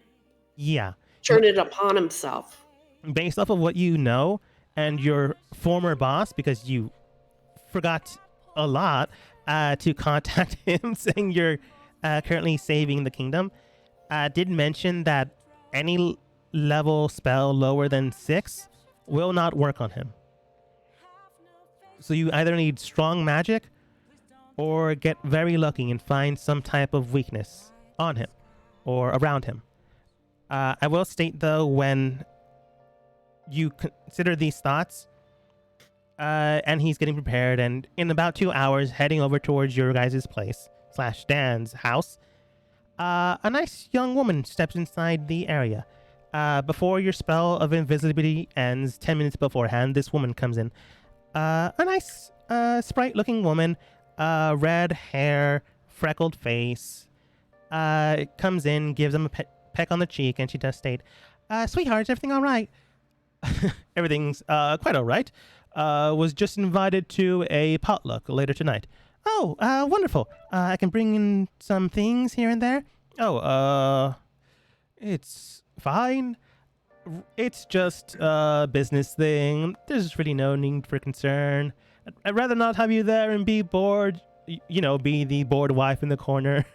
Yeah. turn it upon himself. Based off of what you know, and your former boss, because you forgot a lot to contact him, saying you're currently saving the kingdom, did mention that any level spell lower than 6 will not work on him. So you either need strong magic or get very lucky and find some type of weakness on him or around him. I will state, though, when you consider these thoughts, and he's getting prepared, and in about 2 hours, heading over towards your guys' place / Dan's house, a nice young woman steps inside the area. Before your spell of invisibility ends, 10 minutes beforehand, this woman comes in. A nice, sprite-looking woman, red hair, freckled face, comes in, gives him a peck on the cheek, and she does state, "Sweetheart, is everything all right?" "Everything's quite all right. Was just invited to a potluck later tonight." "Oh, wonderful. I can bring in some things here and there." "Oh, it's fine. It's just a business thing. There's really no need for concern. I'd rather not have you there and be bored, be the bored wife in the corner."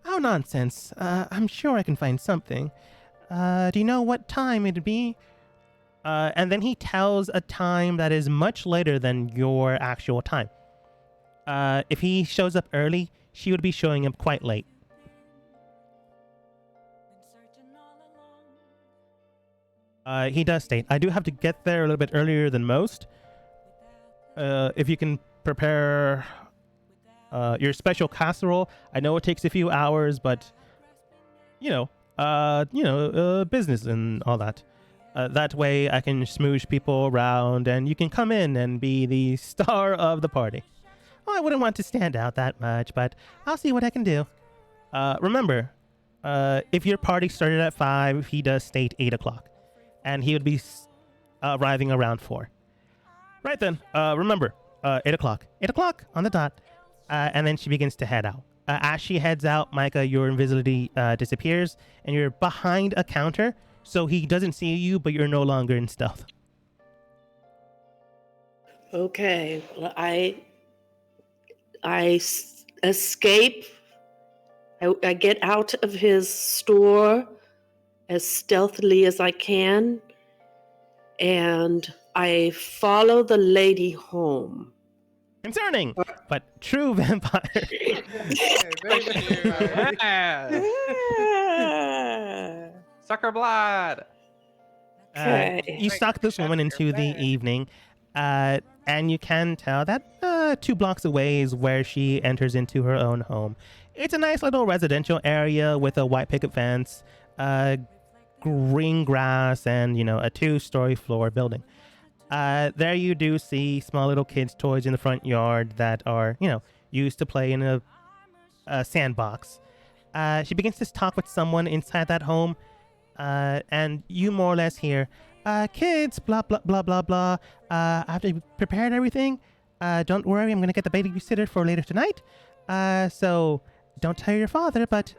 "Oh, nonsense. I'm sure I can find something. Do you know what time it'd be?" And then he tells a time that is much later than your actual time. If he shows up early, she would be showing up quite late. He does state, "I do have to get there a little bit earlier than most. If you can prepare your special casserole, I know it takes a few hours, but business and all that. That way I can smoosh people around and you can come in and be the star of the party." "Oh, I wouldn't want to stand out that much, but I'll see what I can do." Remember, if your party started at 5, he does state 8 o'clock. And he would be arriving around 4. Right then, remember, 8 o'clock. 8 o'clock on the dot. And then she begins to head out. As she heads out, Micah, your invisibility disappears, and you're behind a counter, so he doesn't see you, but you're no longer in stealth. Okay, well, I escape. I get out of his store as stealthily as I can, and I follow the lady home. Concerning, but true vampire. Sucker blood. Okay. You stalk this woman into the evening, and you can tell that 2 blocks away is where she enters into her own home. It's a nice little residential area with a white picket fence, green grass, and a 2-story floor building. There you do see small little kids' toys in the front yard that are used to play in a sandbox. She begins to talk with someone inside that home, and you more or less hear, "Kids, blah blah blah blah blah. After you prepared everything, don't worry, I'm gonna get the babysitter for later tonight. So don't tell your father, but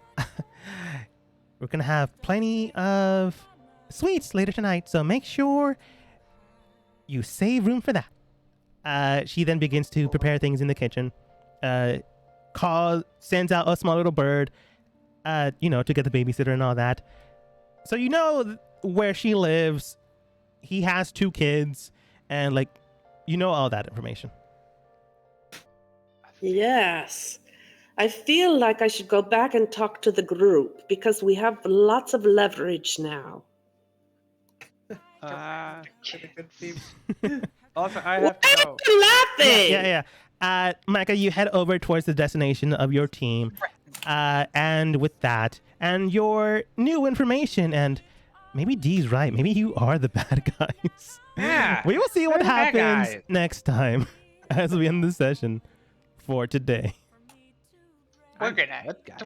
we're gonna have plenty of sweets later tonight, so make sure you save room for that." She then begins to prepare things in the kitchen. Sends out a small little bird, to get the babysitter and all that. So where she lives. He has 2 kids, and all that information. Yes. I feel like I should go back and talk to the group because we have lots of leverage now. Also, I Why have to are go. you laughing? Yeah. Micah, you head over towards the destination of your team, and with that, and your new information, and maybe Dee's right. Maybe you are the bad guys. Yeah. We will see what We're the bad happens guys. next time as we end the session for today. We're gonna Good guy.